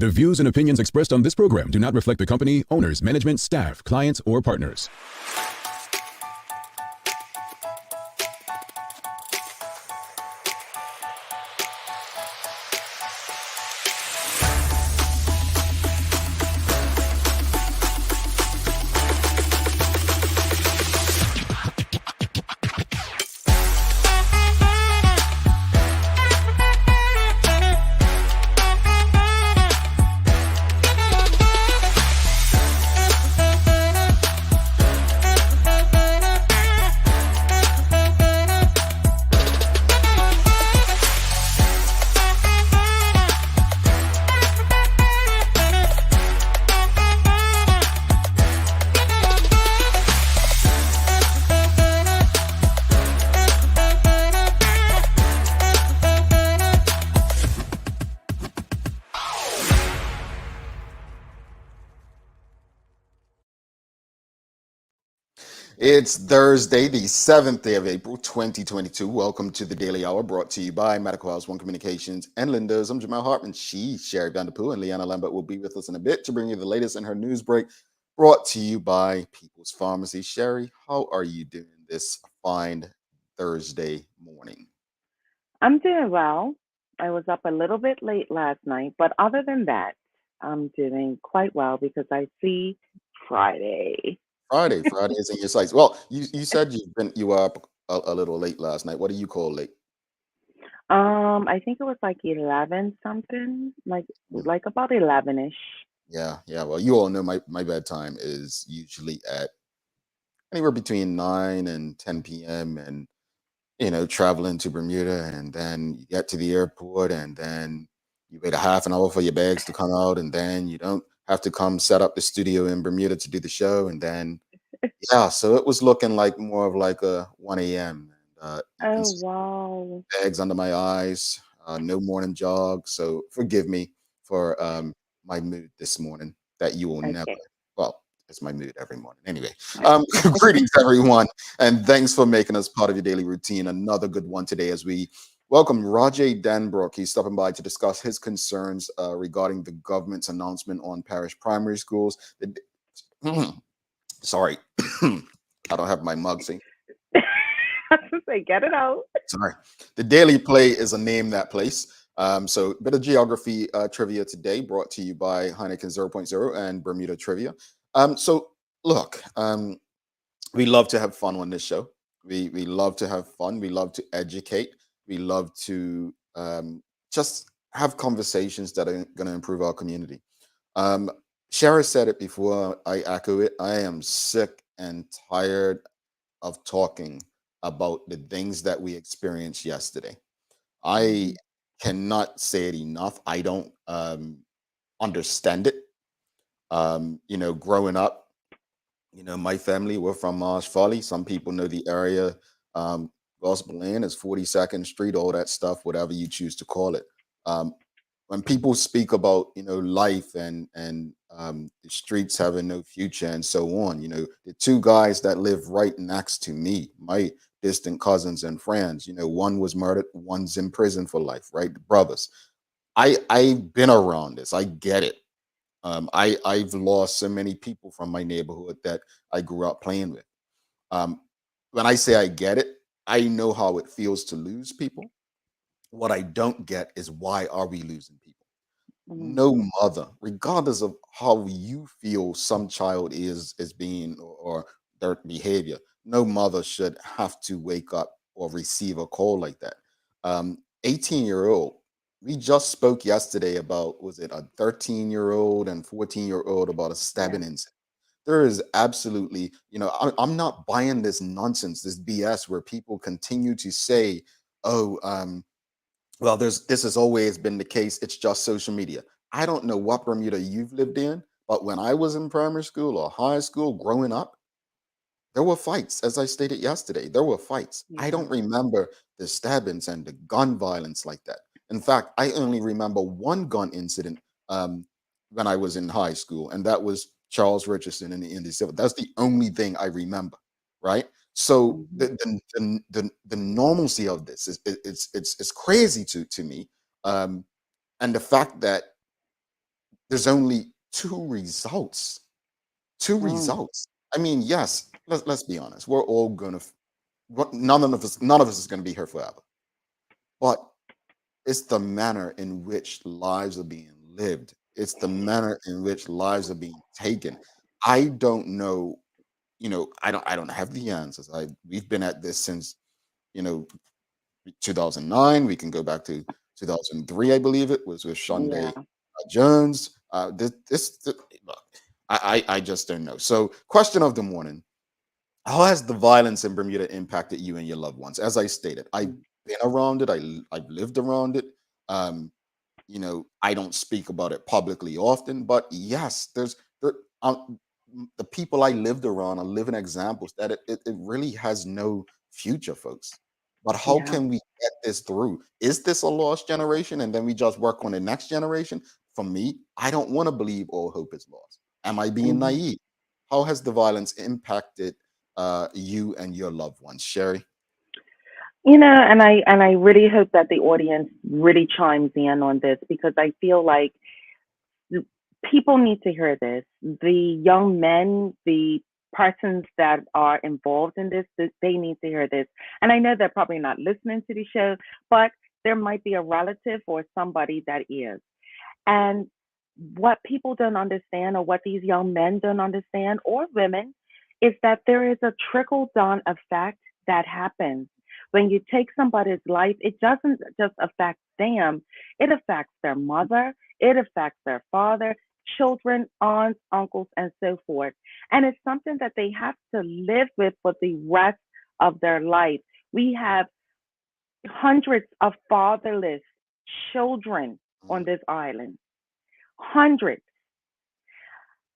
The views and opinions expressed on this program do not reflect the company, owners, management, staff, clients, or partners. It's Thursday, the 7th day of April, 2022. Welcome to the Daily Hour, brought to you by Medical House One Communications and Linda's. I'm Jamal Hartman. She's Sherry Vanderpool, and Leanna Lambert will be with us in a bit to bring you the latest in her news break, brought to you by People's Pharmacy. Sherry, how are you doing this fine Thursday morning? I'm doing well. I was up a little bit late last night, but other than that, I'm doing quite well because I see Friday. Friday is in your sights. Well, you said you were up a little late last night. What do you call late? I think it was like 11 something, like about 11ish. Yeah. Well, you all know my bedtime is usually at anywhere between 9 and 10 p.m. and traveling to Bermuda, and then you get to the airport, and then you wait a half an hour for your bags to come out, and then you don't have to come set up the studio in Bermuda to do the show, and then yeah, so it was looking like more of like a 1 a.m. and Oh, inconsistent wow. bags under my eyes, no morning jog. So forgive me for my mood this morning that you will never. Okay. Well, it's my mood every morning. Anyway, greetings everyone, and thanks for making us part of your daily routine. Another good one today as we welcome Rajai Denbrook. He's stopping by to discuss his concerns regarding the government's announcement on parish primary schools. Sorry, I don't have my mug. See, I was to say, get it out. sorry. The Daily Play is a name that place. So a bit of geography trivia today, brought to you by Heineken zero point zero and Bermuda Trivia. So look, we love to have fun on this show. We love to have fun. We love to educate. We love to just have conversations that are going to improve our community. Um, Shara said it before. I echo it. I am sick and tired of talking about the things that we experienced yesterday. I Mhm. cannot say it enough. I don't understand it. Growing up, my family, we're from Marsh Folly. Some people know the area. Um, Gospel Land is 42nd Street, all that stuff, whatever you choose to call it. Um, when people speak about life and the streets having no future and so on, the two guys that live right next to me, my distant cousins and friends, one was murdered, one's in prison for life, right? Brothers. I've been around this. I get it. I've lost so many people from my neighborhood that I grew up playing with. um, when I say I get it, I know how it feels to lose people. What I don't get is, why are we losing people? Mhm. No mother, regardless of how you feel some child is being, or their behavior, no mother should have to wake up or receive a call like that. 18-year-old, we just spoke yesterday about, was it a 13-year-old and 14-year-old, about a Yeah. stabbing incident. There is absolutely, I'm not buying this nonsense, this BS where people continue to say, oh, well, this has always been the case. It's just social media. I don't know what Bermuda you've lived in, but when I was in primary school or high school growing up, there were fights. As I stated yesterday, there were fights. I Yeah. don't remember the stabbings and the gun violence like that. In fact, I only remember one gun incident um, when I was in high school, and that was Charles Richardson in the Indian Civil. That's the only thing I remember, right? So Mhm. the normalcy of this is it's crazy to me, um, and the fact that there's only two results. Two Mm. results. I mean, yes, let's be honest. We're all gonna none of us is gonna be here forever. But it's the manner in which lives are being lived. It's the manner in which lives are being taken. I don't know, I don't have the answers. We've been at this since, you know, 2009. We can go back to 2003, I believe it was with Shonda Yeah. Jones. Look, I just don't know. So, question of the morning: how has the violence in Bermuda impacted you and your loved ones? As I stated, I've Mm. been around it. I've lived around it. Um, I don't speak about it publicly often, but yes, the people I lived around are living examples that it really has no future, folks. But how Yeah. can we get this through? Is this a lost generation and then we just work on the next generation? For me, I don't want to believe all hope is lost. Am I being Mhm. naive? How has the violence impacted you and your loved ones, Sherry? And I really hope that the audience really chimes in on this because I feel like people need to hear this. The young men, the persons that are involved in this, they need to hear this. And I know they're probably not listening to the show, but there might be a relative or somebody that is. And what people don't understand, or what these young men don't understand, or women, is that there is a trickle down effect that happens. When you take somebody's life, it doesn't just affect them, it affects their mother, it affects their father, children, aunts, uncles, and so forth. And it's something that they have to live with for the rest of their life. We have hundreds of fatherless children on Mm, this island. Hundreds.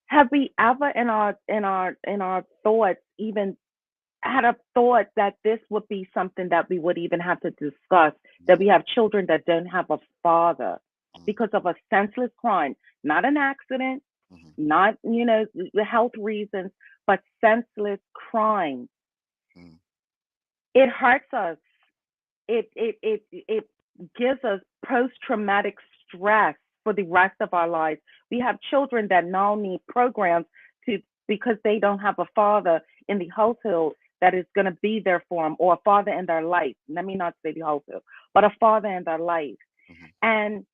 Have we ever in our thoughts even had a thought that this would be something that we would even have to discuss, that we mm, have children that don't have a father mm, because of a senseless crime, not an accident, mhm, not the health reasons, but senseless crime. mm, It hurts us. It gives us post traumatic stress for the rest of our lives. We have children that now need programs to because they don't have a father in the household that is going to be there for them, or a father in their life. Let me not say the household, but a father in their life. mhm, And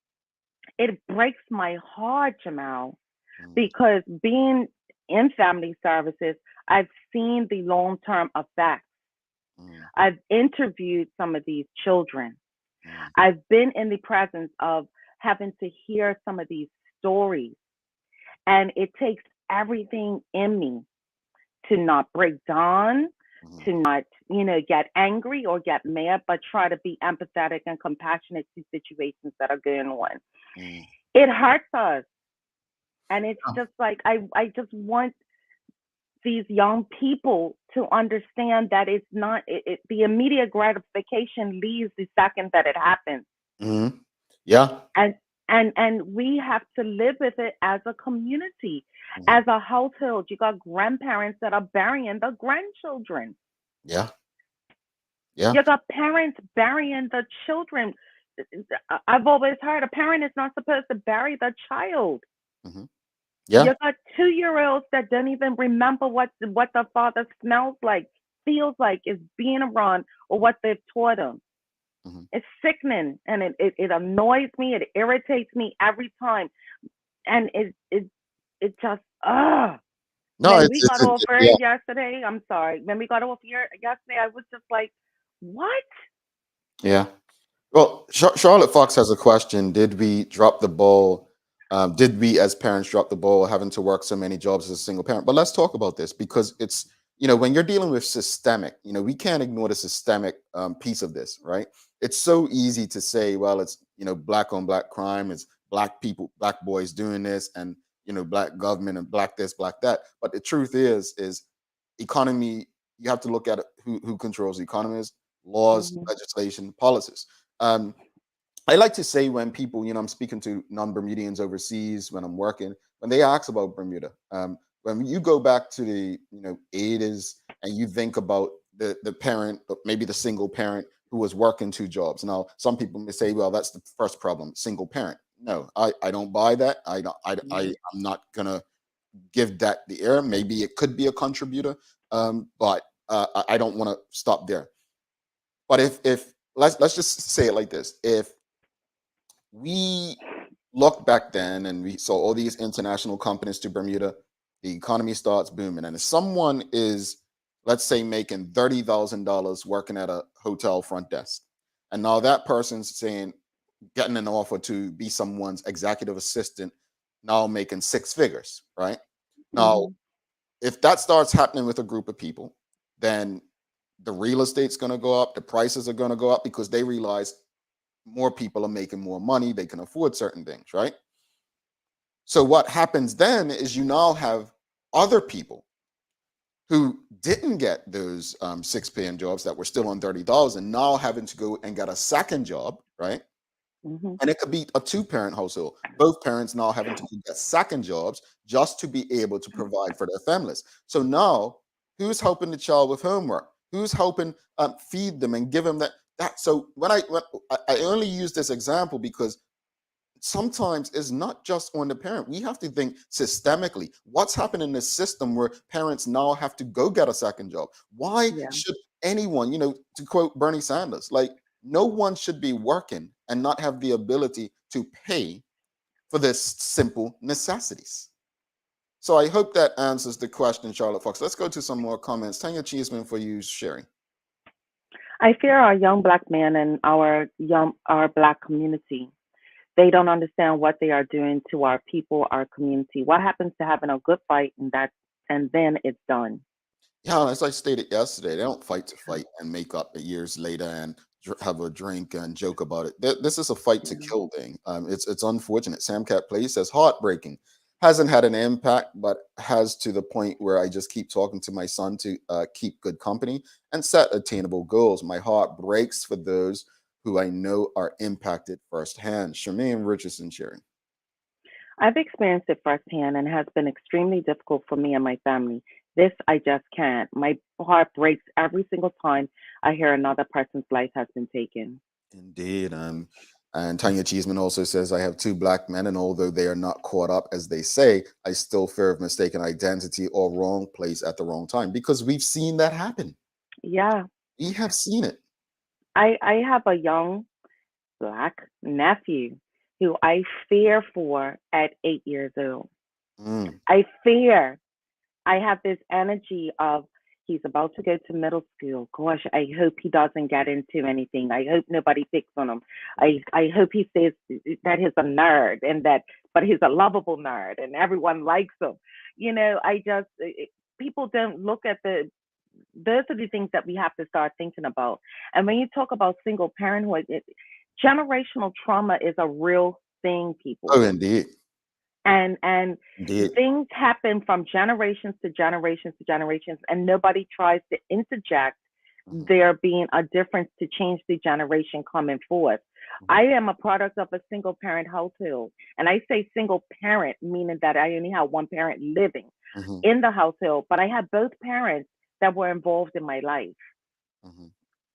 it breaks my heart, Jamal, mm, because being in family services, I've seen the long term effects. mm, I've interviewed some of these children. mm, I've been in the presence of having to hear some of these stories, and it takes everything in me to not break down, mhm, to not, get angry or get mad, but try to be empathetic and compassionate to situations that are going on. mm. It hurts us. And it's Oh, just like I just want these young people to understand that it's not the immediate gratification leaves the second that it happens. mhm. Yeah. and and we have to live with it as a community, Mhm. as a household. You got grandparents that are burying the grandchildren. Yeah. Yeah. You got parents burying the children. I've always heard a parent is not supposed to bury the child. Mhm. You Yeah. got 2-year-olds that don't even remember what the father smells like, feels like, is being around, or what they've taught them. Mhm. It's sickening, and it annoys me. It irritates me every time, and it just No, when it's we it's got it, off it- here yeah. yesterday, I'm sorry. When we got off here yesterday, I was just like, what? Yeah. Well, Charlotte Fox has a question. Did we drop the ball? Did we as parents drop the ball having to work so many jobs as a single parent? But let's talk about this because it's, when you're dealing with systemic, we can't ignore the systemic piece of this, right? It's so easy to say, well, it's, black on black crime, it's black people, black boys doing this, and, black government and black this, black that. But the truth is economy, you have to look at it, who controls the economy, laws, Hmm. legislation, policies. Um, I like to say when people, I'm speaking to non-Bermudians overseas when I'm working, when they ask about Bermuda, when you go back to the 80s and you think about the parent, maybe the single parent who was working two jobs. Now, some people may say, well, that's the first problem, single parent. No, I don't buy that. I'm not gonna give that the air. Maybe it could be a contributor, but I don't want to stop there. But if let's just say it like this: if we look back then and we saw all these international companies to Bermuda, the economy starts booming, and if someone is, let's say, making $30,000 working at a hotel front desk, and now that person's saying getting an offer to be someone's executive assistant, now making six figures, right? Now, Hmm. if that starts happening with a group of people, then the real estate's going to go up, the prices are going to go up because they realize more people are making more money, they can afford certain things, right? So what happens then is you now have other people who didn't get those six paying jobs that were still on 30,000 now having to go and get a second job, right? Hmm. And it could be a two-parent household. Both parents now having to get second jobs just to be able to provide for their families. So now, who's helping the child with homework? Who's helping feed them and give them that? So when I only use this example because sometimes it's not just on the parent. We have to think systemically. What's happening in this system where parents now have to go get a second job? Why Yeah. should anyone, to quote Bernie Sanders, like no one should be working and not have the ability to pay for this simple necessities? So I hope that answers the question, Charlotte Fox. Let's go to some more comments. Tanya Cheeseman for you sharing. I fear our young black men and our black community. They don't understand what they are doing to our people, our community. What happens to having a good fight and then it's done? Yeah, as I stated yesterday, they don't fight to fight and make up years later and have a drink and joke about it. This is a fight to Yeah. kill thing. It's unfortunate. Sam Cat Place says heartbreaking. Hasn't had an impact, but has to the point where I just keep talking to my son to keep good company and set attainable goals. My heart breaks for those who I know are impacted firsthand. Charmaine Richardson sharing. I've experienced it firsthand and has been extremely difficult for me and my family. This I just can't. My heart breaks every single time I hear another person's life has been taken. Indeed. And Tanya Cheeseman also says, I have two black men, and although they are not caught up, as they say, I still fear of mistaken identity or wrong place at the wrong time because we've seen that happen. Yeah. We have seen it. I have a young black nephew who I fear for at 8 years old. Mm, I fear. I have this energy of he's about to go to middle school. Gosh, I hope he doesn't get into anything. I hope nobody picks on him. I hope he says that he's a nerd and that, but he's a lovable nerd and everyone likes him. I just people don't look at those are the things that we have to start thinking about. And when you talk about single parenthood, generational trauma is a real thing, oh, people. indeed. And Indeed. things happen from generations to generations to generations, and nobody tries to interject Mhm, there being a difference to change the generation coming forth. mhm, I am a product of a single parent household, and I say single parent meaning that I only have one parent living mhm, in the household, but I had both parents that were involved in my life. mhm,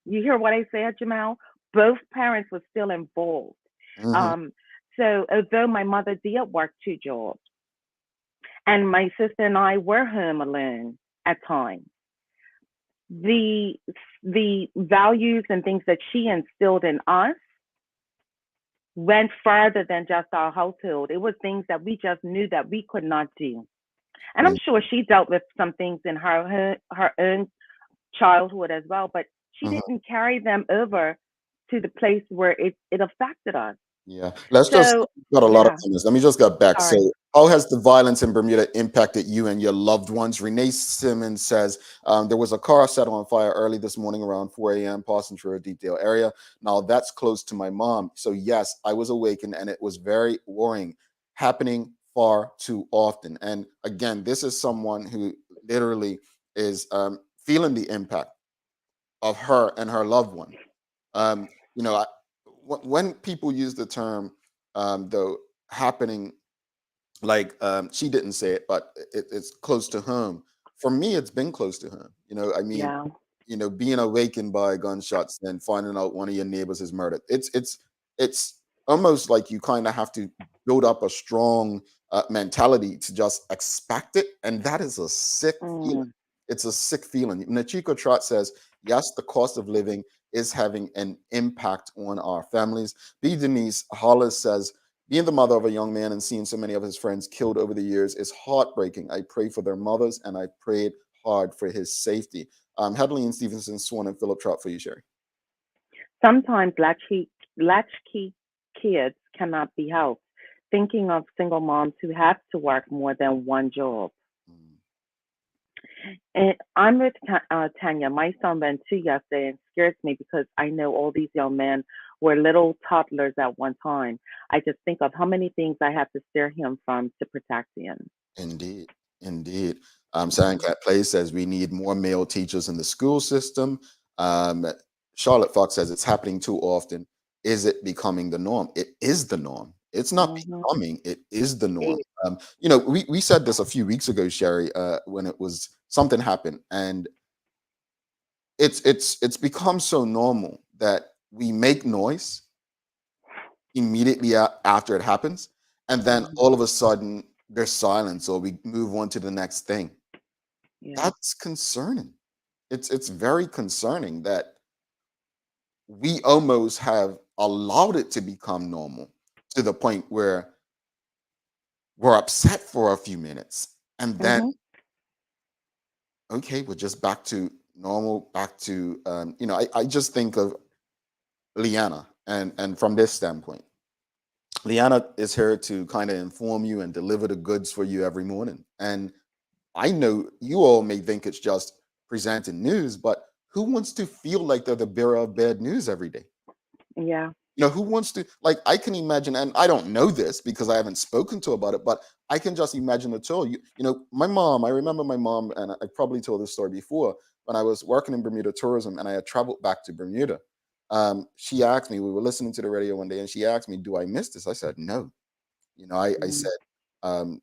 You hear what I said, Jamal? Both parents were still involved. mhm, um, so although my mother did work two jobs, and my sister and I were home alone at times, the the values and things that she instilled in us went further than just our household. It was things that we just knew that we could not do. And I'm in- sure she dealt with some things in her own childhood as well, but she mhm. didn't carry them over to the place where it affected us. Yeah, let's just So got a lot of yeah, comments. Let me just get back. So, sorry. how has the violence in Bermuda impacted you and your loved ones? Renee Simmons says there was a car set on fire early this morning around 4 a.m. passing through a Deepdale area. Now that's close to my mom. So yes, I was awakened, and it was very worrying, happening far too often. And again, this is someone who literally is feeling the impact of her and her loved one. Um, you know, when people use the term, though, happening, like she didn't say it, but it's close to home. For me, it's been close to home. I mean, Yeah. being awakened by gunshots and finding out one of your neighbors is murdered. It's almost like you kind of have to build up a strong mentality to just expect it, and that is a sick feeling. Mm, It's a sick feeling. Nachiko Trot says, yes, the cost of living is having an impact on our families. B. Denise Hollis says, being the mother of a young man and seeing so many of his friends killed over the years is heartbreaking. I pray for their mothers and I prayed hard for his safety. Hedley and Stevenson, Swan, and Philip Trout for you, Sherry. sometimes latchkey kids cannot be helped. Thinking of single moms who have to work more than one job. Mm. And I'm with Tanya. My son went too yesterday and scares me because I know all these young men were little toddlers at one time. I just think of how many things I have to steer him from to protect him. Indeed, indeed. Sandcat Play says we need more male teachers in the school system. Um, Charlotte Fox says it's happening too often. Is it becoming the norm? It is the norm. It's not Hmm. becoming, it is the norm. We said this a few weeks ago, Sherry, when it was something happened, and it's become so normal that we make noise immediately after it happens, and then Hmm. all of a sudden there's silence, or we move on to the next thing. Yeah. That's concerning. It's very concerning that we almost have allowed it to become normal to the point where we're upset for a few minutes and then Hmm. okay, we're just back to normal, back to I just think of Liana, and from this standpoint, Liana is here to kind of inform you and deliver the goods for you every morning. And I know you all may think it's just presenting news, but who wants to feel like they're the bearer of bad news every day? Yeah. Who wants to, like, I can imagine, and I don't know this because I haven't spoken to her about it, but I can just imagine the toll. My mom, I remember my mom, and I probably told this story before, when I was working in Bermuda tourism and I had traveled back to Bermuda. She asked me, we were listening to the radio one day, and she asked me, do I miss this? I said, no. I Mm-hmm. said, um,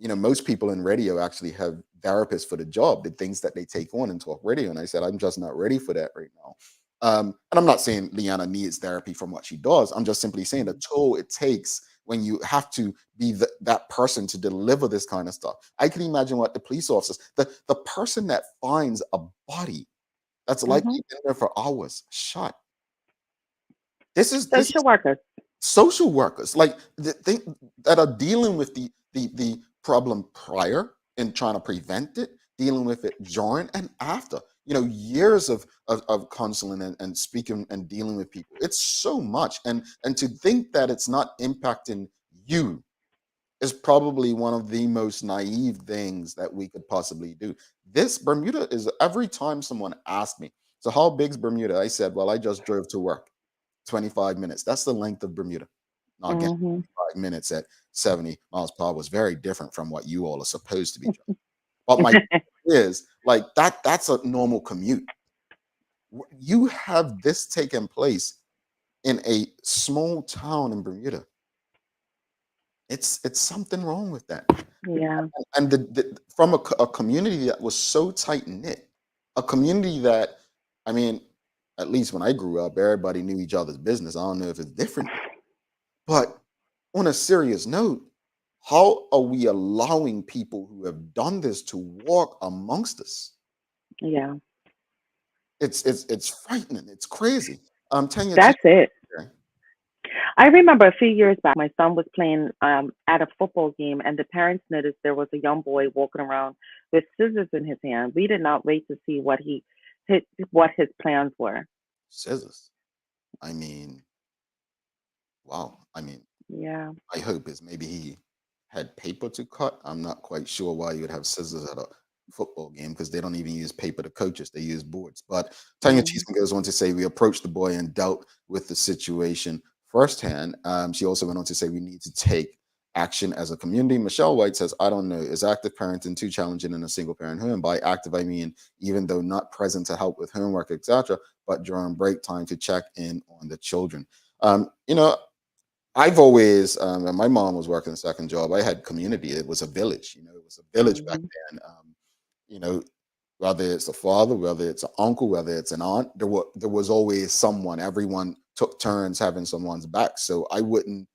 most people in radio actually have therapists for the job, the things that they take on and talk radio. And I said, I'm just not ready for that right now. And I'm not saying Liana needs therapy from what she does. I'm just simply saying the toll it takes when you have to be that person to deliver this kind of stuff. I can imagine what the police officers, the person that finds a body that's Hmm. likely been there for hours, shot. This is Social workers. social workers, like they that are dealing with the problem prior and trying to prevent it, dealing with it during and after, years of counseling and speaking and dealing with people. It's so much, and to think that it's not impacting you is probably one of the most naive things that we could possibly do. This Bermuda is, every time someone asked me, so how big's Bermuda, I said, well, I just drove to work 25 minutes. That's the length of Bermuda. Now, again, Hmm. 25 minutes at 70 miles per hour was very different from what you all are supposed to be driving. But my point is, like, that's a normal commute. You have this taking place in a small town in Bermuda. It's something wrong with that. Yeah. And from a community that was so tight knit, a community that, I mean, at least when I grew up, everybody knew each other's business. I don't know if it's different. But on a serious note, how are we allowing people who have done this to walk amongst us? Yeah. It's frightening. It's crazy. Tanya T. That's it. I remember a few years back, my son was playing at a football game, and the parents noticed there was a young boy walking around with scissors in his hand. We did not wait to see what his plans were. Scissors. I mean, wow. I mean, Yeah. my hope is maybe he had paper to cut. I'm not quite sure why you would have scissors at a football game because they don't even use paper to coaches, they use boards. But Tanya Hmm. Cheeseman goes on to say, we approached the boy and dealt with the situation firsthand. She also went on to say, we need to take action as a community. Michelle White says, I don't know, is active parenting too challenging in a single parent home? By active, I mean, even though not present to help with homework, etc., but during break time to check in on the children. Um, you know, I've always, and my mom was working a second job. I had community. It was a village. It was a village back Hmm. then. You know, whether it's a father, whether it's an uncle, whether it's an aunt. There was always someone. Everyone took turns having someone's back. So I wouldn't,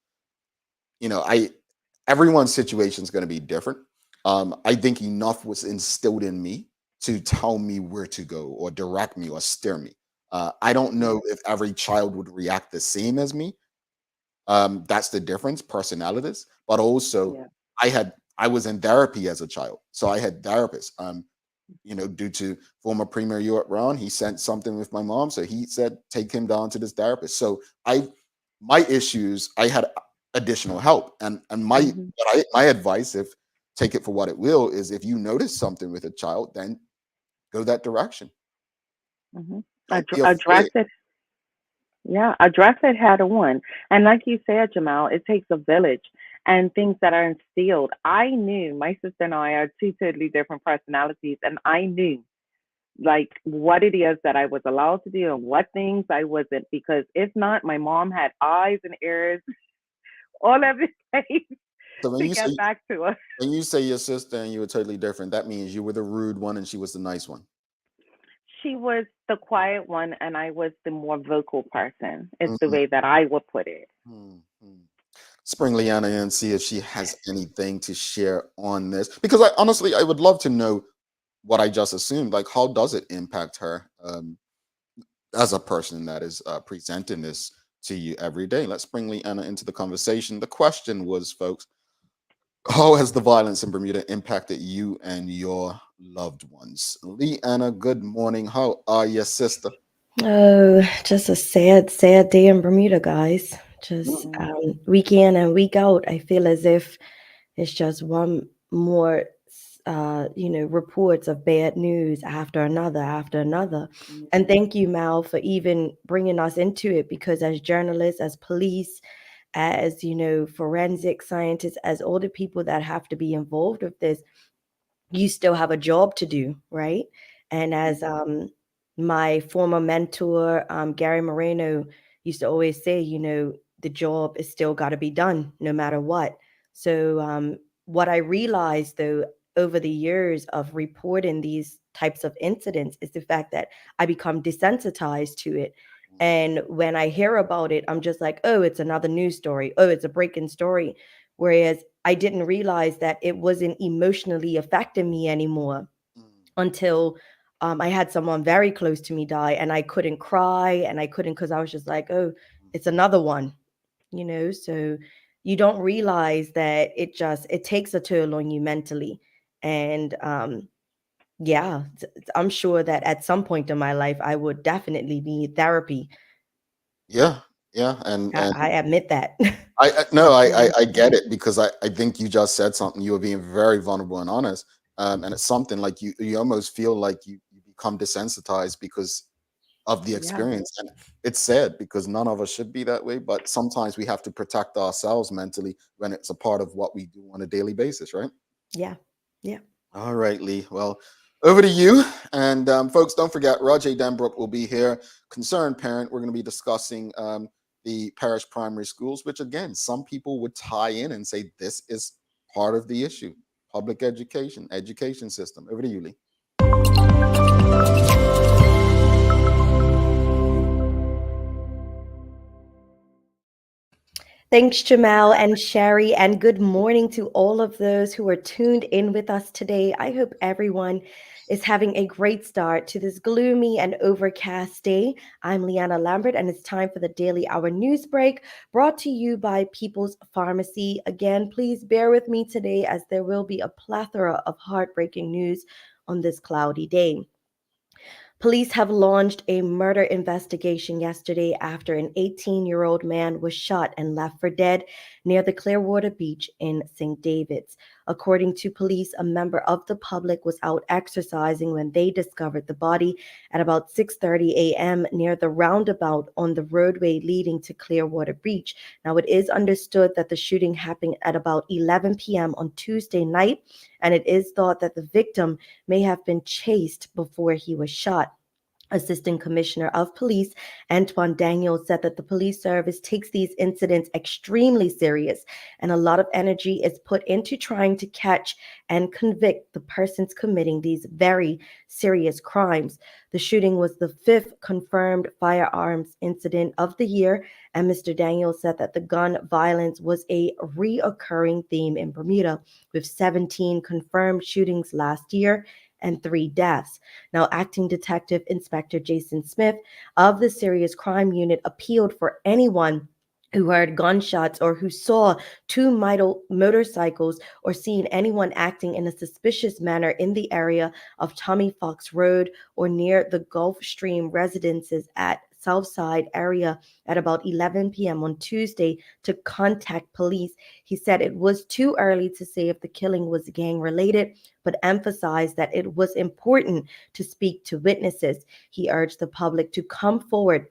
I everyone's situation is going to be different. I think enough was instilled in me to tell me where to go or direct me or steer me. I don't know if every child would react the same as me. That's the difference, personalities. But also, Yeah. I was in therapy as a child, so I had therapists. Due to former Premier Europe Brown, he sent something with my mom, so he said take him down to this therapist. So my issues, I had additional help, and Hmm. my advice, if take it for what it will, is if you notice something with a child, then go that direction. Hmm. Don't be Address afraid. it. Yeah, address it head on. And like you said, Jamal, it takes a village and things that are instilled. I knew my sister and I are two totally different personalities, and I knew like what it is that I was allowed to do and what things I wasn't, because if not, my mom had eyes and ears all over the place So when to you say get back to us. when you say your sister and you were totally different, that means you were the rude one and she was the nice one. She was the quiet one, and I was the more vocal person, is the Mhm, way that I would put it. mhm. Spring Liana and see if she has anything to share on this. Because I would love to know what I just assumed. Like, how does it impact her as a person that is presenting this to you every day? Let's bring Liana into the conversation. The question was, folks, how has the violence in Bermuda impacted you and your loved ones? Leanna, good morning. How are you, sister? Oh, just a sad, sad day in Bermuda, guys. Just Mm. week in and week out, I feel as if it's just one more, reports of bad news after another, after another. And Mhm. thank you, Mal, for even bringing us into it, because as journalists, as police, as, forensic scientists, as all the people that have to be involved with this, you still have a job to do, right? And Mhm. as my former mentor, Gary Moreno, used to always say, the job is still got to be done no matter what. So, what I realized though over the years of reporting these types of incidents is the fact that I become desensitized to it. And when I hear about it, I'm just like, oh, it's another news story. Oh, it's a breaking story. Whereas I didn't realize that it wasn't emotionally affecting me anymore Mm, until I had someone very close to me die, and I couldn't cry and I couldn't, because I was just like, oh, it's mhm. another one. So you don't realize that it takes a toll on you mentally. And yeah, I'm sure that at some point in my life I would definitely need therapy. Yeah, yeah, and I admit that. I no, Yeah. I get it because I think you just said something. You were being very vulnerable and honest, and it's something like you almost feel like you become desensitized because of the Yeah. experience, and it's sad because none of us should be that way. But sometimes we have to protect ourselves mentally when it's a part of what we do on a daily basis, right? Yeah. Yeah. All right, Lee. Well, over to you. And folks, don't forget, Rajai Denbrook will be here, concerned parent. We're going to be discussing the parish primary schools, which again, some people would tie in and say this is part of the issue. Public education system. Over to you, Lee. Thanks, Jamal and Sherry, and good morning to all of those who are tuned in with us today. I hope everyone is having a great start to this gloomy and overcast day. I'm Leanna Lambert, and it's time for the Daily Hour News Break, brought to you by People's Pharmacy. Again, please bear with me today, as there will be a plethora of heartbreaking news on this cloudy day. Police have launched a murder investigation yesterday after an 18-year-old man was shot and left for dead near the Clearwater Beach in St. David's. According to police, a member of the public was out exercising when they discovered the body at about 6:30 a.m. near the roundabout on the roadway leading to Clearwater Beach. Now, it is understood that the shooting happened at about 11 p.m. on Tuesday night, and it is thought that the victim may have been chased before he was shot. Assistant Commissioner of Police Antoine Daniel said that the police service takes these incidents extremely serious, and a lot of energy is put into trying to catch and convict the persons committing these very serious crimes. The shooting was the fifth confirmed firearms incident of the year, and Mr. Daniel said that the gun violence was a reoccurring theme in Bermuda, with 17 confirmed shootings last year and 3 deaths. Now, Acting Detective Inspector Jason Smith of the Serious Crime Unit appealed for anyone who heard gunshots or who saw two motorcycles or seen anyone acting in a suspicious manner in the area of Tommy Fox Road or near the Gulf Stream residences at Southside area at about 11 p.m. on Tuesday to contact police. He said it was too early to say if the killing was gang related, but emphasized that it was important to speak to witnesses. He urged the public to come forward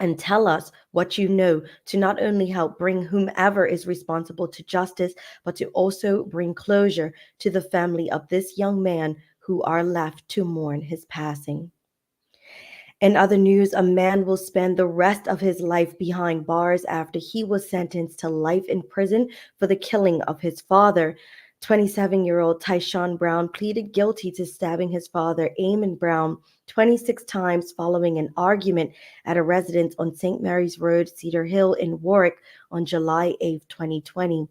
and tell us what you know, to not only help bring whomever is responsible to justice, but to also bring closure to the family of this young man who are left to mourn his passing. In other news, a man will spend the rest of his life behind bars after he was sentenced to life in prison for the killing of his father. 27-year-old Tyshawn Brown pleaded guilty to stabbing his father, Eamon Brown, 26 times following an argument at a residence on St. Mary's Road, Cedar Hill in Warwick on July 8, 2020.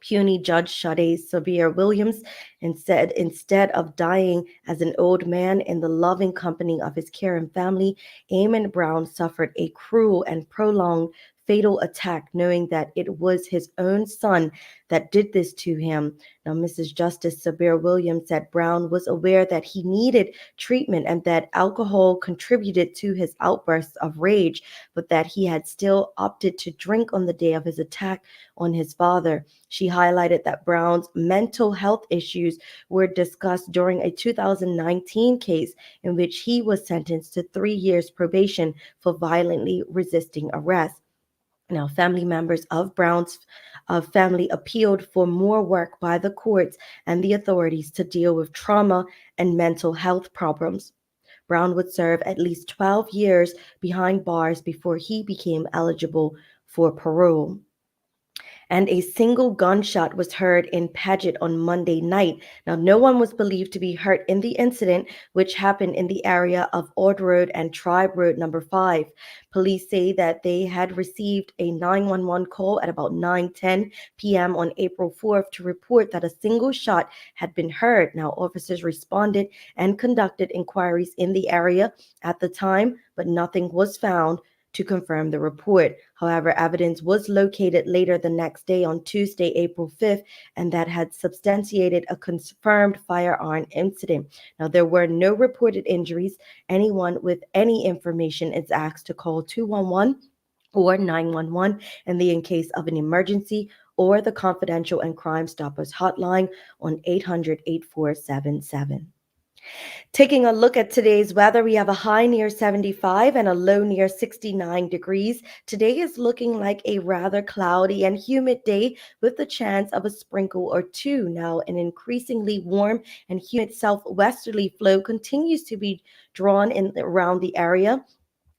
Puny Judge Sade Sabir Williams and said instead of dying as an old man in the loving company of his caring family, Eamon Brown suffered a cruel and prolonged fatal attack, knowing that it was his own son that did this to him. Now, Mrs. Justice Sabir Williams said Brown was aware that he needed treatment and that alcohol contributed to his outbursts of rage, but that he had still opted to drink on the day of his attack on his father. She highlighted that Brown's mental health issues were discussed during a 2019 case in which he was sentenced to 3 years probation for violently resisting arrest. Now, family members of Brown's family appealed for more work by the courts and the authorities to deal with trauma and mental health problems. Brown would serve at least 12 years behind bars before he became eligible for parole. And a single gunshot was heard in Paget on Monday night. Now, no one was believed to be hurt in the incident, which happened in the area of Ord Road and Tribe Road number 5. Police say that they had received a 911 call at about 9:10 p.m. on April 4th to report that a single shot had been heard. Now, officers responded and conducted inquiries in the area at the time, but nothing was found to confirm the report. However, evidence was located later the next day on Tuesday, April 5th, and that had substantiated a confirmed firearm incident. Now, there were no reported injuries. Anyone with any information is asked to call 211 or 911 in case of an emergency, or the Confidential and Crime Stoppers hotline on 800-8477. Taking a look at today's weather, we have a high near 75 and a low near 69 degrees. Today is looking like a rather cloudy and humid day with the chance of a sprinkle or two. Now, an increasingly warm and humid southwesterly flow continues to be drawn in around the area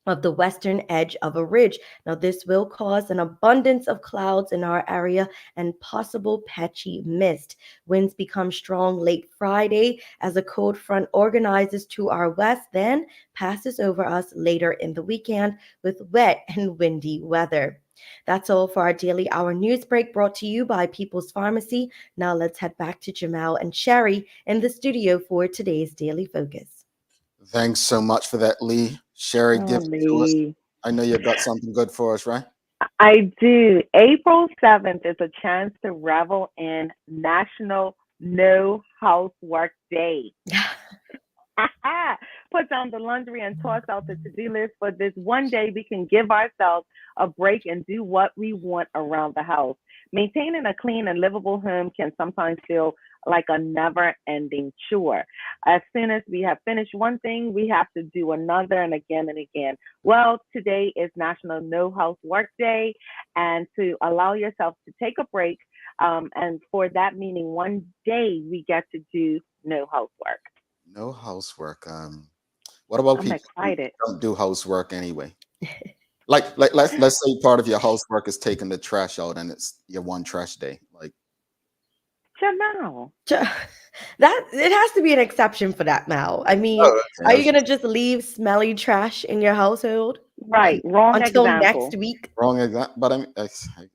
of the western edge of a ridge. Now, this will cause an abundance of clouds in our area and possible patchy mist. Winds become strong late Friday as a cold front organizes to our west, then passes over us later in the weekend with wet and windy weather. That's all for our daily hour news break brought to you by People's Pharmacy. Now let's head back to Jamal and Sherry in the studio for today's Daily Focus. Thanks so much for that, Lee. Sherry, Oh, give it to us. Lee. I know you've got something good for us, right? I do. April 7th is a chance to revel in National No Housework Day. Put down the laundry and toss out the to-do list. For this one day, we can give ourselves a break and do what we want around the house. Maintaining a clean and livable home can sometimes feel like a never-ending chore. As soon as we have finished one thing, we have to do another and again and again. Well, today is National No Housework Day, and to allow yourself to take a break, and for that meaning one day we get to do no housework. No housework. What about I'm people who excited. don't do housework anyway? Like let's say part of your housework is taking the trash out and it's your one trash day. Like, Janelle. That it has to be an exception for that, Mal. I mean, oh, okay, are I you was gonna just just leave smelly trash in your household Right. Wrong until next example. week? wrong exact. But I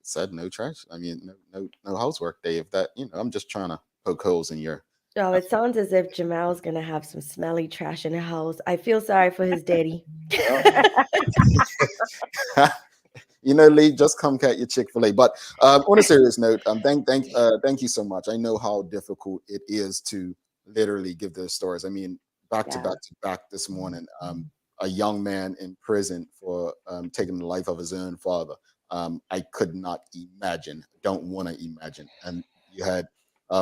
said no trash. I mean, no housework day. If that, I'm just trying to poke holes in your. Oh, it sounds as if Jamal's gonna have some smelly trash in the house. I feel sorry for his daddy. Lee, just come get your Chick-fil-A. But on a serious note, thank you so much. I know how difficult it is to literally give those stories. I mean, back to Yeah. back to back this morning, a young man in prison for taking the life of his own father. I could not imagine, don't want to imagine. And you had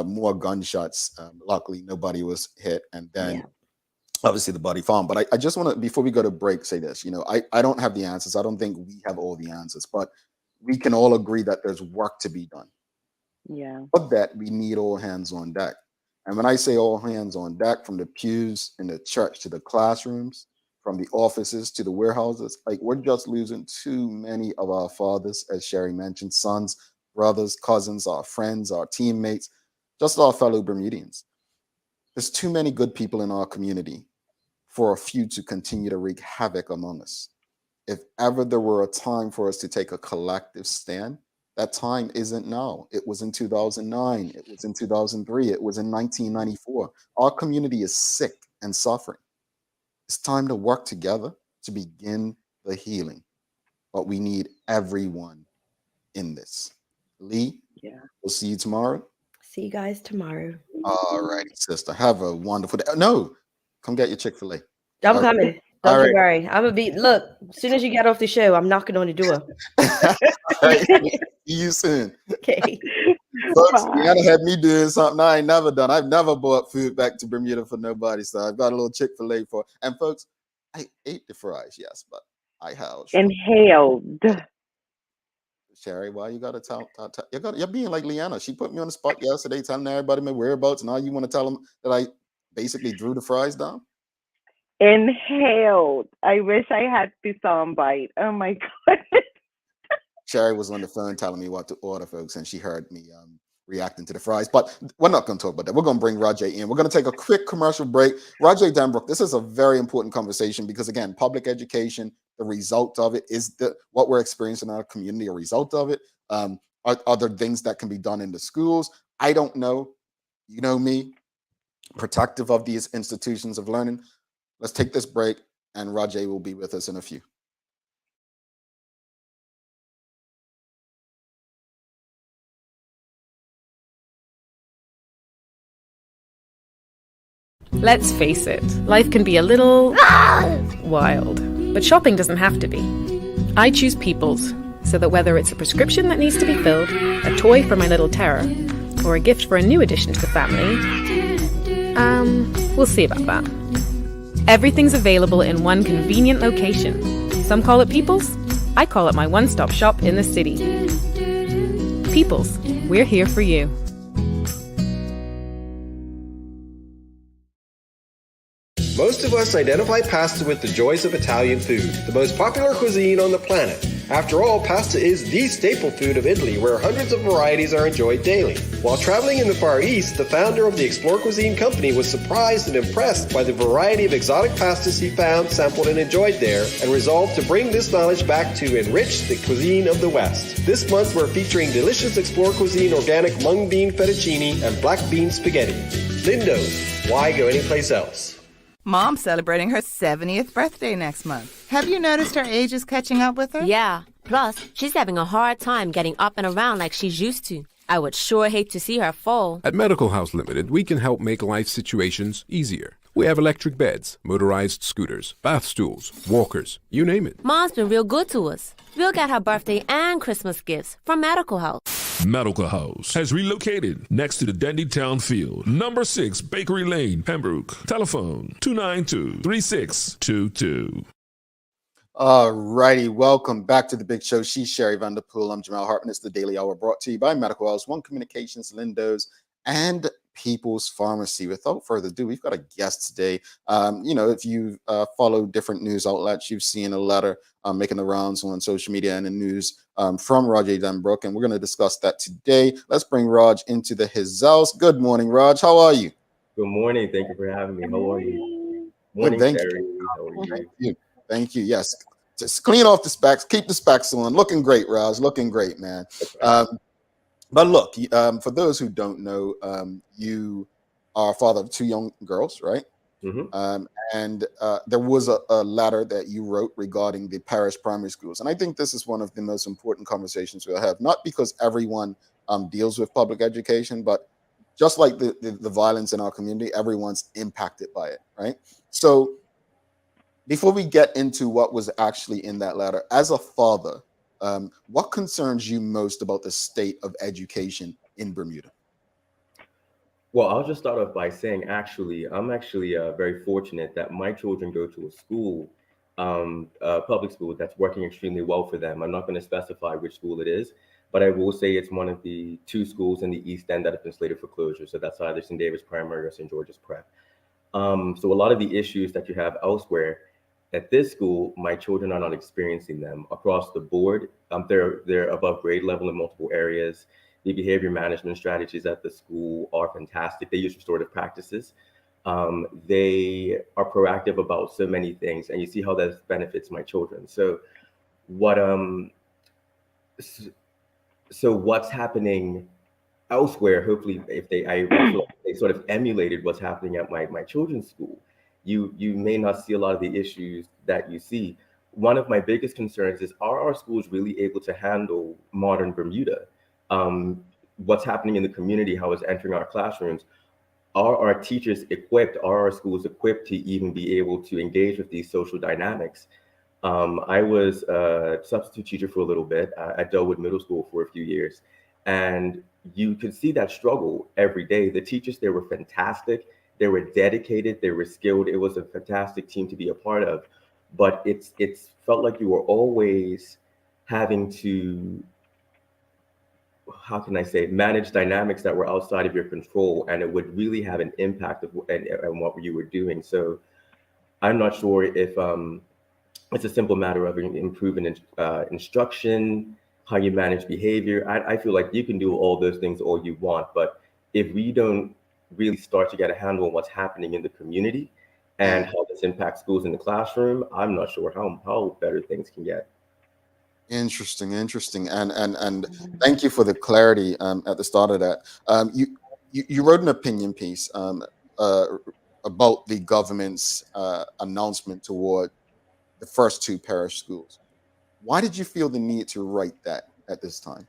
more gunshots. Luckily, nobody was hit. And then Yeah. obviously the body found. But I just want to, before we go to break, say this. I don't have the answers. I don't think we have all the answers, but we can all agree that there's work to be done. Yeah. But that we need all hands on deck. And when I say all hands on deck, from the pews in the church to the classrooms, from the offices to the warehouses, like we're just losing too many of our fathers, as Sherry mentioned, sons, brothers, cousins, our friends, our teammates, just our fellow Bermudians. There's too many good people in our community for a few to continue to wreak havoc among us. If ever there were a time for us to take a collective stand, that time isn't now. It was in 2009. It was in 2003. It was in 1994. Our community is sick and suffering. It's time to work together to begin the healing. But we need everyone in this. Lee, Yeah. we'll see you tomorrow. See you guys tomorrow. All righty, sister. Have a wonderful day. No, come get your Chick-fil-A. I'm All coming. All Don't you right. worry. I'm gonna be look, as soon as you get off the show, I'm knocking on the door. All right. See you soon. Okay. Folks, Bye. Deanna had me doing something I ain't never done. I've never bought food back to Bermuda for nobody. So I've got a little Chick-fil-A for. And folks, I ate the fries, yes, but I have. Inhaled. Sherry, why you gotta tell you're being like Leanna. She put me on the spot yesterday telling everybody my whereabouts. Now you want to tell them that I basically drew the fries down? Inhaled. I wish I had the soundbite. Oh my god. Sherry was on the phone telling me what to order, folks, and she heard me reacting to the fries. But we're not going to talk about that. We're going to bring Rajai in. We're going to take a quick commercial break. Rajai Denbrook, this is a very important conversation because, again, public education, the result of it is what we're experiencing in our community, a result of it. Are there things that can be done in the schools? I don't know. You know me, protective of these institutions of learning. Let's take this break, and Rajai will be with us in a few. Let's face it, life can be a little wild, but shopping doesn't have to be. I choose People's, so that whether it's a prescription that needs to be filled, a toy for my little terror, or a gift for a new addition to the family, we'll see about that. Everything's available in one convenient location. Some call it People's, I call it my one-stop shop in the city. People's, we're here for you. Most of us identify pasta with the joys of Italian food, the most popular cuisine on the planet. After all, pasta is the staple food of Italy, where hundreds of varieties are enjoyed daily. While traveling in the Far East, the founder of the Explore Cuisine company was surprised and impressed by the variety of exotic pastas he found, sampled, and enjoyed there, and resolved to bring this knowledge back to enrich the cuisine of the West. This month, we're featuring delicious Explore Cuisine organic mung bean fettuccine and black bean spaghetti. Lindo's, why go anyplace else? Mom's celebrating her 70th birthday next month. Have you noticed her age is catching up with her? Yeah. Plus, she's having a hard time getting up and around like she's used to. I would sure hate to see her fall. At Medical House Limited, we can help make life situations easier. We have electric beds, motorized scooters, bath stools, walkers, you name it. Mom's been real good to us. We'll get her birthday and Christmas gifts from Medical House. Medical House has relocated next to the Dendy Town Field. Number 6 Bakery Lane, Pembroke. Telephone 292-3622. All righty. Welcome back to the Big Show. She's Sherry Vanderpool. I'm Jamal Hartman. It's the Daily Hour brought to you by Medical House, One Communications, Lindo's, and People's Pharmacy. Without further ado, we've got a guest today. If you follow different news outlets, you've seen a letter making the rounds on social media and the news from Rajai Denbrook, and we're going to discuss that today. Let's bring Raj into his house. Good morning, Raj. How are you? Good morning. Thank you for having me. How are you? Morning, Thank Sherry. you. How are Thank you? you. Thank you. Yes. Just clean off the specs. Keep the specs on. Looking great, Raj. Looking great, man. But look, for those who don't know, you are father of two young girls, right? Mm-hmm. And there was a letter that you wrote regarding the parish primary schools. And I think this is one of the most important conversations we'll have, not because everyone deals with public education, but just like the violence in our community, everyone's impacted by it, right? So before we get into what was actually in that letter, as a father, what concerns you most about the state of education in Bermuda? Well, I'll just start off by saying, I'm actually very fortunate that my children go to a school, public school, that's working extremely well for them. I'm not going to specify which school it is, but I will say it's one of the two schools in the East End that have been slated for closure. So that's either St. David's Primary or St. George's Prep. So a lot of the issues that you have elsewhere at this school, my children are not experiencing them across the board. They're above grade level in multiple areas. The behavior management strategies at the school are fantastic. They use restorative practices. They are proactive about so many things, and you see how that benefits my children. So what's happening elsewhere, hopefully, I feel like they sort of emulated what's happening at my children's school. You may not see a lot of the issues that you see. One of my biggest concerns is, are our schools really able to handle modern Bermuda? What's happening in the community, how it's entering our classrooms? Are our teachers equipped? Are our schools equipped to even be able to engage with these social dynamics? I was a substitute teacher for a little bit at Delwood Middle School for a few years, and you could see that struggle every day. The teachers there were fantastic. They were dedicated. They were skilled. It was a fantastic team to be a part of, but it's felt like you were always having to, how can I say, manage dynamics that were outside of your control, and it would really have an impact on what you were doing. So I'm not sure if it's a simple matter of improving instruction, how you manage behavior. I feel like you can do all those things all you want, but if we don't really start to get a handle on what's happening in the community and how this impacts schools in the classroom, I'm not sure how better things can get. Interesting, and thank you for the clarity at the start of that. You wrote an opinion piece about the government's announcement toward the first two parish schools. Why did you feel the need to write that at this time?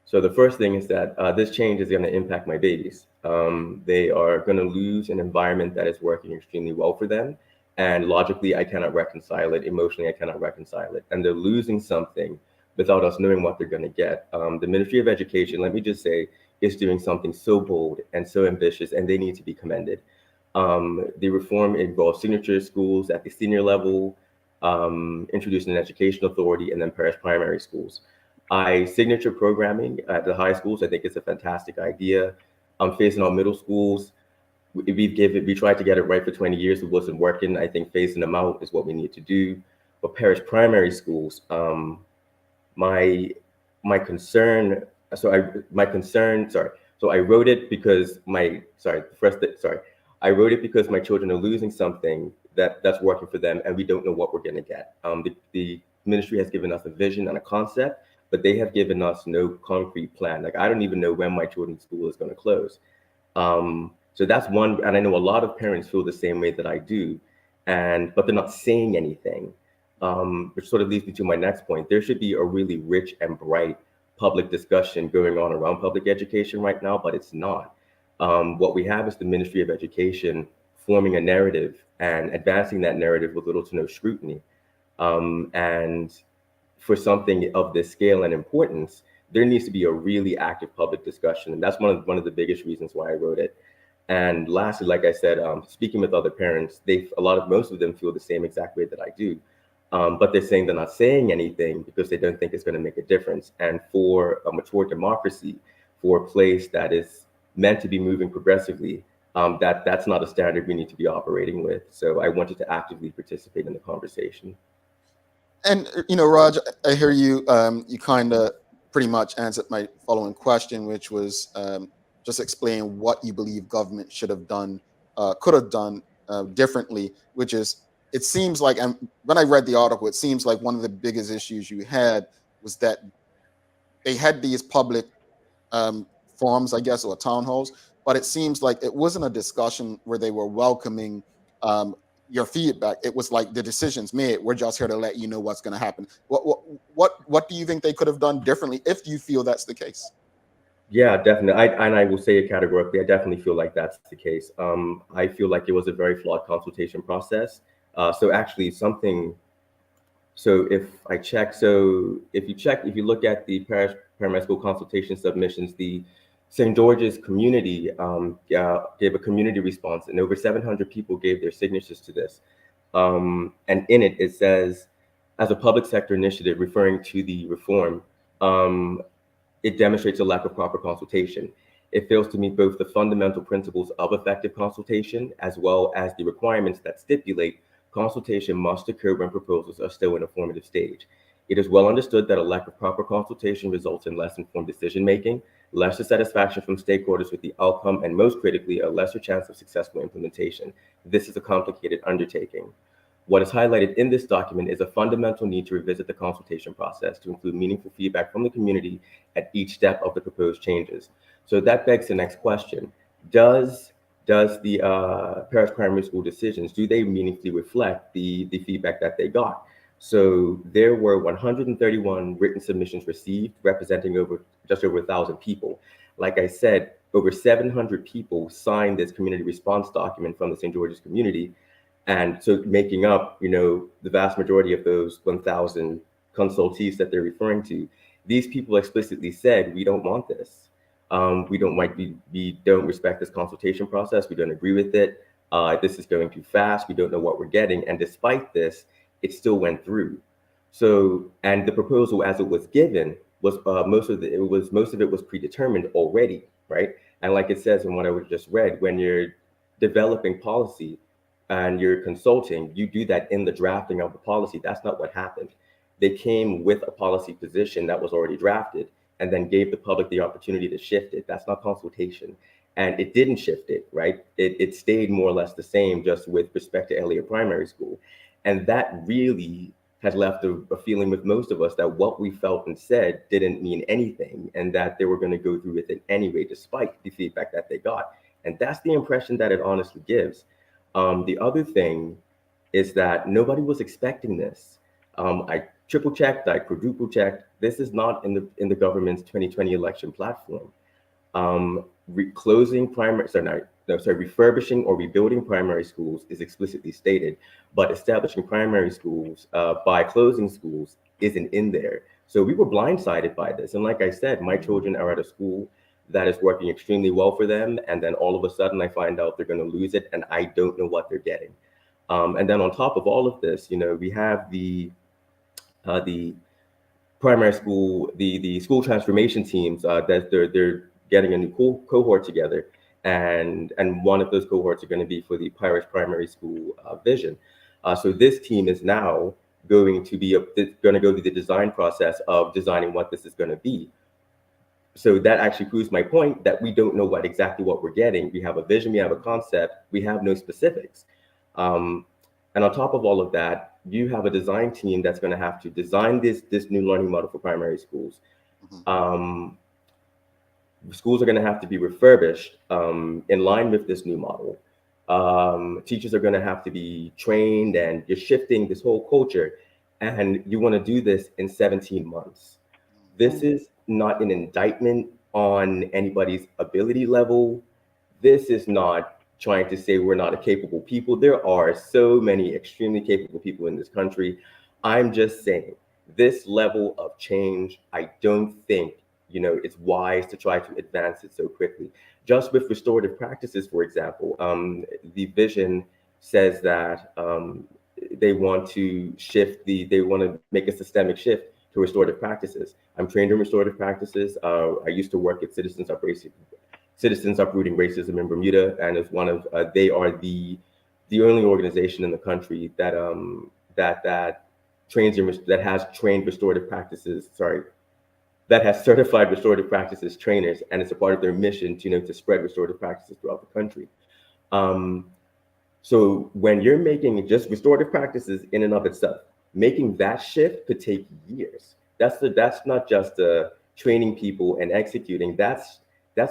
So the first thing is that this change is going to impact my babies. They are going to lose an environment that is working extremely well for them. And logically, I cannot reconcile it. Emotionally, I cannot reconcile it. And they're losing something without us knowing what they're going to get. The Ministry of Education, let me just say, is doing something so bold and so ambitious, and they need to be commended. The reform involves signature schools at the senior level, introducing an education authority, and then parish primary schools. Signature programming at the high schools, I think it's a fantastic idea. Phasing out middle schools, we tried to get it right for 20 years. It wasn't working. I think phasing them out is what we need to do. But parish primary schools, my concern. So I wrote it because I wrote it because my children are losing something that's working for them, and we don't know what we're going to get. The ministry has given us a vision and a concept, but they have given us no concrete plan. Like, I don't even know when my children's school is going to close. So that's one, and I know a lot of parents feel the same way that I do, but they're not saying anything, which sort of leads me to my next point. There should be a really rich and bright public discussion going on around public education right now, but it's not. What we have is the Ministry of Education forming a narrative and advancing that narrative with little to no scrutiny. And for something of this scale and importance, there needs to be a really active public discussion. And that's one of the biggest reasons why I wrote it. And lastly, like I said, speaking with other parents, most of them feel the same exact way that I do. But they're saying they're not saying anything because they don't think it's going to make a difference. And for a mature democracy, for a place that is meant to be moving progressively, that's not a standard we need to be operating with. So I wanted to actively participate in the conversation. And Raj, I hear you. You kind of pretty much answered my following question, which was just explain what you believe government should have done, could have done differently. Which is, it seems like, and when I read the article, it seems like one of the biggest issues you had was that they had these public forums, I guess, or town halls, but it seems like it wasn't a discussion where they were welcoming your feedback. It was like the decision's made. We're just here to let you know what's going to happen. What do you think they could have done differently if you feel that's the case? Yeah, definitely. I will say it categorically. I definitely feel like that's the case. I feel like it was a very flawed consultation process. So actually something. So if you look at the parish primary school consultation submissions, the St. George's community gave a community response, and over 700 people gave their signatures to this. And in it says, as a public sector initiative referring to the reform, it demonstrates a lack of proper consultation. It fails to meet both the fundamental principles of effective consultation as well as the requirements that stipulate consultation must occur when proposals are still in a formative stage. It is well understood that a lack of proper consultation results in less informed decision-making, lesser satisfaction from stakeholders with the outcome, and most critically, a lesser chance of successful implementation. This is a complicated undertaking. What is highlighted in this document is a fundamental need to revisit the consultation process to include meaningful feedback from the community at each step of the proposed changes. So that begs the next question. Does the parish primary school decisions, do they meaningfully reflect the feedback that they got? So there were 131 written submissions received, representing just over 1,000 people. Like I said, over 700 people signed this community response document from the St. George's community. And so making up, the vast majority of those 1,000 consultees that they're referring to, these people explicitly said, we don't want this. We don't respect this consultation process. We don't agree with it. This is going too fast. We don't know what we're getting. And despite this, it still went through. So, and the proposal as it was given was most of it was predetermined already, right? And like it says in what I just read, when you're developing policy and you're consulting, you do that in the drafting of the policy. That's not what happened. They came with a policy position that was already drafted and then gave the public the opportunity to shift it. That's not consultation. And it didn't shift it, right? It stayed more or less the same, just with respect to Elliott Primary School. And that really has left a feeling with most of us that what we felt and said didn't mean anything, and that they were going to go through with it anyway, despite the feedback that they got. And that's the impression that it honestly gives. The other thing is that nobody was expecting this. I triple checked, I quadruple checked. This is not in the government's 2020 election platform. Refurbishing or rebuilding primary schools is explicitly stated, but establishing primary schools by closing schools isn't in there. So we were blindsided by this. And like I said, my children are at a school that is working extremely well for them. And then all of a sudden I find out they're going to lose it and I don't know what they're getting. And then on top of all of this, we have the primary school, the school transformation teams that they're getting a new cohort together. And one of those cohorts are going to be for the parish primary school vision. So this team is now going to go through the design process of designing what this is going to be. So that actually proves my point that we don't know exactly what we're getting. We have a vision, we have a concept, we have no specifics. And on top of all of that, you have a design team that's going to have to design this new learning model for primary schools. Schools are going to have to be refurbished in line with this new model. Teachers are going to have to be trained, and you're shifting this whole culture. And you want to do this in 17 months. This is not an indictment on anybody's ability level. This is not trying to say we're not a capable people. There are so many extremely capable people in this country. I'm just saying this level of change, I don't think, it's wise to try to advance it so quickly. Just with restorative practices, for example, the vision says that they want to make a systemic shift to restorative practices. I'm trained in restorative practices. I used to work at Citizens Citizens Uprooting Racism in Bermuda, and is one of they are the only organization in the country that that has trained restorative practices. Sorry, that has certified restorative practices trainers, and it's a part of their mission to to spread restorative practices throughout the country. So when you're making just restorative practices in and of itself, making that shift could take years. That's not just training people and executing. That's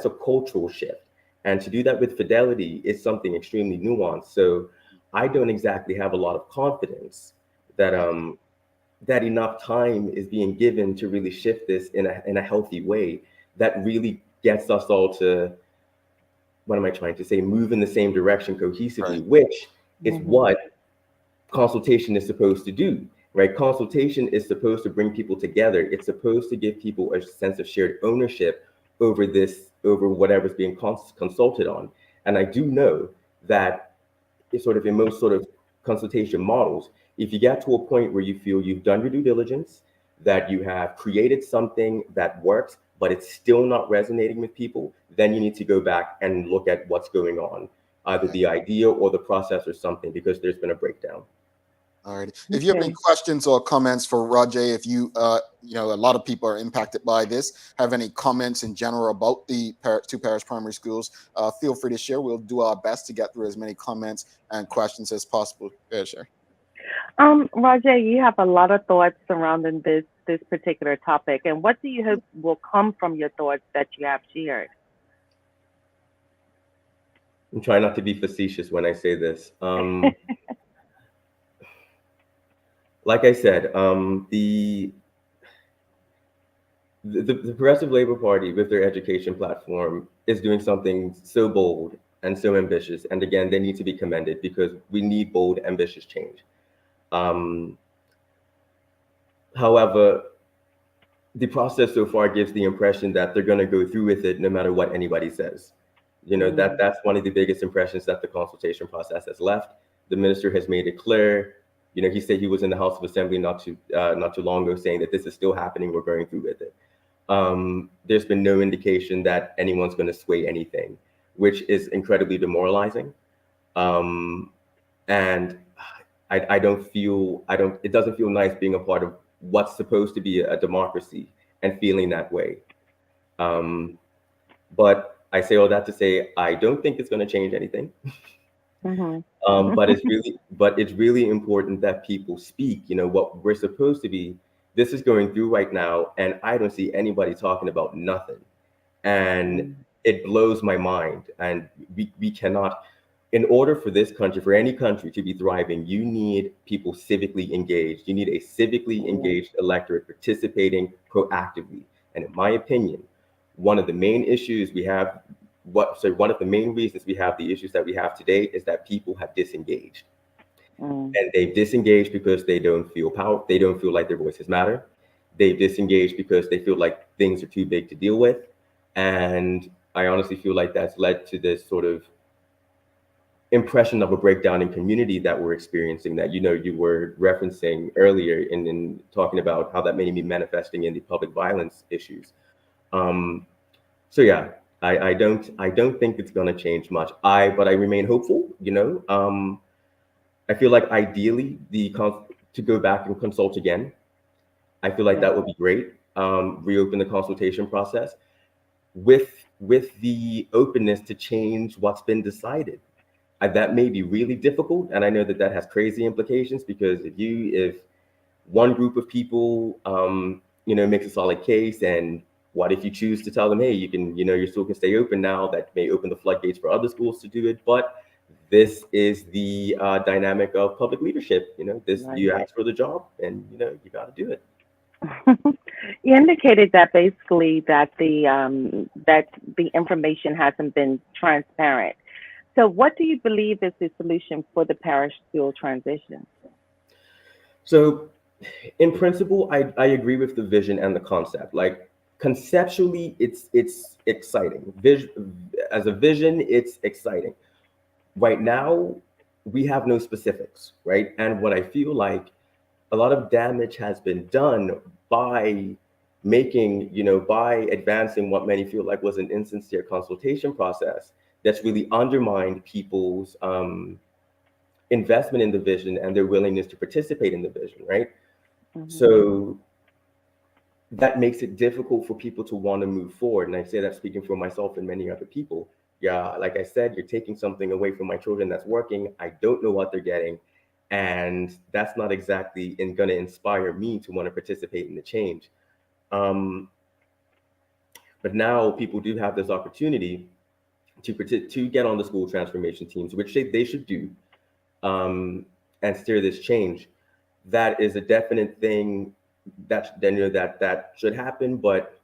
a cultural shift, and to do that with fidelity is something extremely nuanced. So I don't exactly have a lot of confidence that that enough time is being given to really shift this in a healthy way that really gets us all to, what am I trying to say, move in the same direction cohesively, which is what consultation is supposed to do, right? Consultation is supposed to bring people together. It's supposed to give people a sense of shared ownership over whatever's being consulted on. And I do know that it's sort of in most sort of consultation models, if you get to a point where you feel you've done your due diligence, that you have created something that works, but it's still not resonating with people, then you need to go back and look at what's going on, either the idea or the process or something, because there's been a breakdown. All right. If you have any questions or comments for Rajai, if you, a lot of people are impacted by this, have any comments in general about the two parish primary schools, feel free to share. We'll do our best to get through as many comments and questions as possible. Yeah, sure. Rajai, you have a lot of thoughts surrounding this particular topic, and what do you hope will come from your thoughts that you have shared? I'm trying not to be facetious when I say this. Like I said, the Progressive Labor Party, with their education platform, is doing something so bold and so ambitious. And again, they need to be commended, because we need bold, ambitious change. However, the process so far gives the impression that they're going to go through with it no matter what anybody says. That's one of the biggest impressions that the consultation process has left. The minister has made it clear. He said he was in the House of Assembly not too long ago saying that this is still happening. We're going through with it. There's been no indication that anyone's going to sway anything, which is incredibly demoralizing. And it doesn't feel nice being a part of what's supposed to be a democracy and feeling that way. But I say all that to say, I don't think it's going to change anything. But it's really important that people speak. What we're supposed to be, this is going through right now, and I don't see anybody talking about nothing. And it blows my mind. And we cannot, in order for this country, for any country to be thriving, you need people civically engaged. You need a civically engaged electorate participating proactively. And in my opinion, one of the main issues we have, one of the main reasons we have the issues that we have today is that people have disengaged. And they've disengaged because they don't feel power. They don't feel like their voices matter. They've disengaged because they feel like things are too big to deal with. And I honestly feel like that's led to this sort of impression of a breakdown in community that we're experiencing, that you were referencing earlier in talking about how that may be manifesting in the public violence issues. So yeah, I don't think it's going to change much. But I remain hopeful. I feel like ideally to go back and consult again. I feel like that would be great. Reopen the consultation process with the openness to change what's been decided. That may be really difficult, and I know that has crazy implications, because if one group of people makes a solid case, and what if you choose to tell them, hey, you can, your school can stay open now, that may open the floodgates for other schools to do it. But this is the dynamic of public leadership. You ask for the job, and you got to do it. You indicated that basically that the information hasn't been transparent. So what do you believe is the solution for the parish school transition? So in principle, I agree with the vision and the concept. Like conceptually, it's exciting. As a vision, it's exciting. Right now, we have no specifics, right? And what I feel like a lot of damage has been done by making, by advancing what many feel like was an insincere consultation process that's really undermined people's investment in the vision and their willingness to participate in the vision, right? Mhm. So that makes it difficult for people to want to move forward. And I say that speaking for myself and many other people. Yeah, like I said, you're taking something away from my children that's working. I don't know what they're getting. And that's not exactly going to inspire me to want to participate in the change. But now people do have this opportunity to get on the school transformation teams, which they should do, and steer this change. That is a definite thing that should happen. But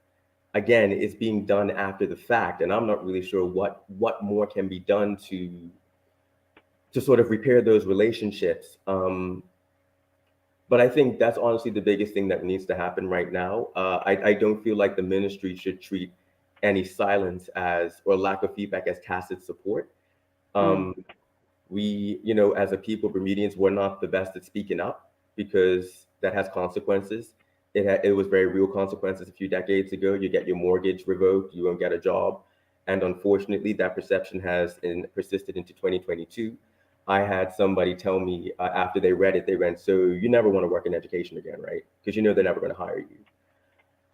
again, it's being done after the fact, and I'm not really sure what more can be done to sort of repair those relationships. But I think that's honestly the biggest thing that needs to happen right now. I don't feel like the ministry should treat any silence or lack of feedback as tacit support. We, as a people, Bermudians, we're not the best at speaking up because that has consequences. It was very real consequences a few decades ago. You get your mortgage revoked, you won't get a job. And unfortunately, that perception has persisted into 2022. I had somebody tell me after they read it, they went, "So you never want to work in education again, right? Because they're never going to hire you."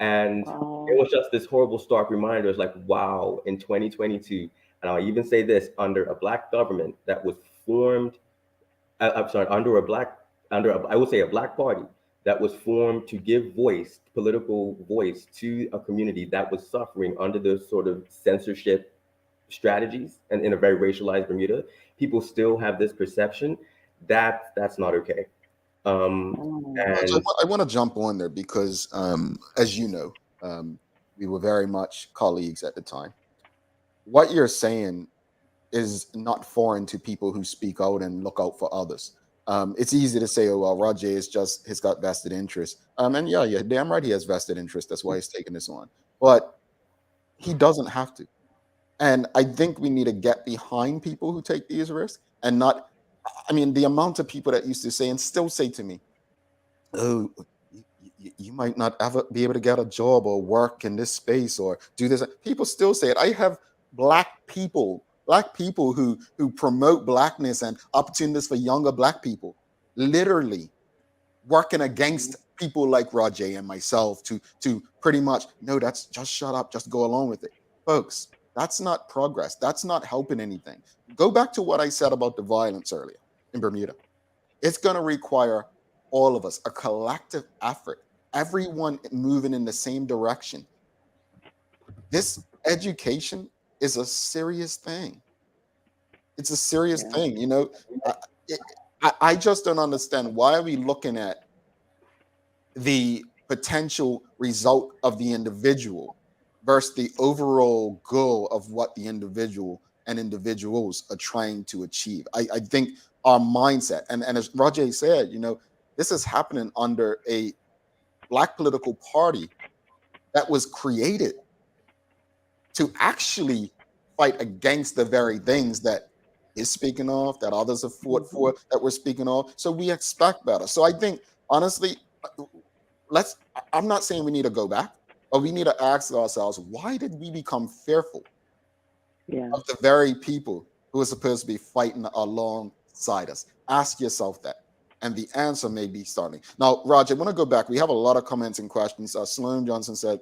And it was just this horrible, stark reminder. It's like, wow, in 2022, and I'll even say this, under a Black government that was formed, under a Black party that was formed to give political voice to a community that was suffering under those sort of censorship strategies, and in a very racialized Bermuda, people still have this perception that that's not okay. And I want to jump on there because, as you know, we were very much colleagues at the time. What you're saying is not foreign to people who speak out and look out for others. It's easy to say, "Oh well, Rajai has got vested interest," and yeah, damn right he has vested interest. That's why he's taking this on, but he doesn't have to. And I think we need to get behind people who take these risks and not. I mean, the amount of people that used to say and still say to me, "Oh, you might not ever be able to get a job or work in this space or do this." People still say it. I have black people who promote blackness and opportunities for younger black people, literally working against people like Rajai and myself to pretty much, no, that's just shut up, just go along with it. Folks, that's not progress. That's not helping anything. Go back to what I said about the violence earlier in Bermuda. It's going to require all of us, a collective effort, everyone moving in the same direction. This education is a serious thing. It's a serious thing. I just don't understand, why are we looking at the potential result of the individual versus the overall goal of what the individual and individuals are trying to achieve. I think our mindset, and as Rajai said, this is happening under a Black political party that was created to actually fight against the very things that is speaking of, that others have fought for, that we're speaking of. So we expect better. So I think, honestly, I'm not saying we need to go back, but we need to ask ourselves, why did we become fearful of the very people who are supposed to be fighting alongside us? Ask yourself that. And the answer may be starting. Now, Raj, I want to go back. We have a lot of comments and questions. Sloan Johnson said,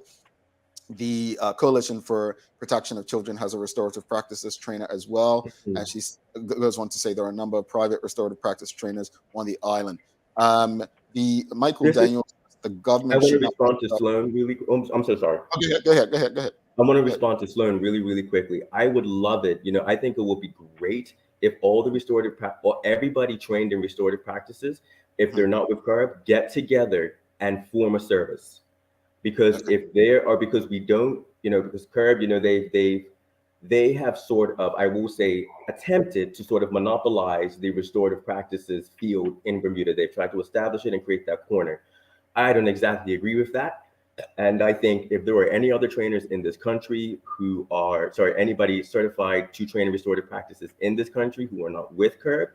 the Coalition for Protection of Children has a restorative practices trainer as well. And she goes on to say there are a number of private restorative practice trainers on the island. The Michael Daniels, the government. I want to respond to Sloan really. I'm so sorry. Okay, go ahead. I want to respond to Sloan really quickly. I would love it. I think it would be great if all the restorative or everybody trained in restorative practices, if they're not with CURB, get together and form a service. Because because we don't, because CURB, they have sort of, I will say, attempted to sort of monopolize the restorative practices field in Bermuda. They've tried to establish it and create that corner. I don't exactly agree with that. And I think if there were any other trainers in this country anybody certified to train in restorative practices in this country who are not with CURB,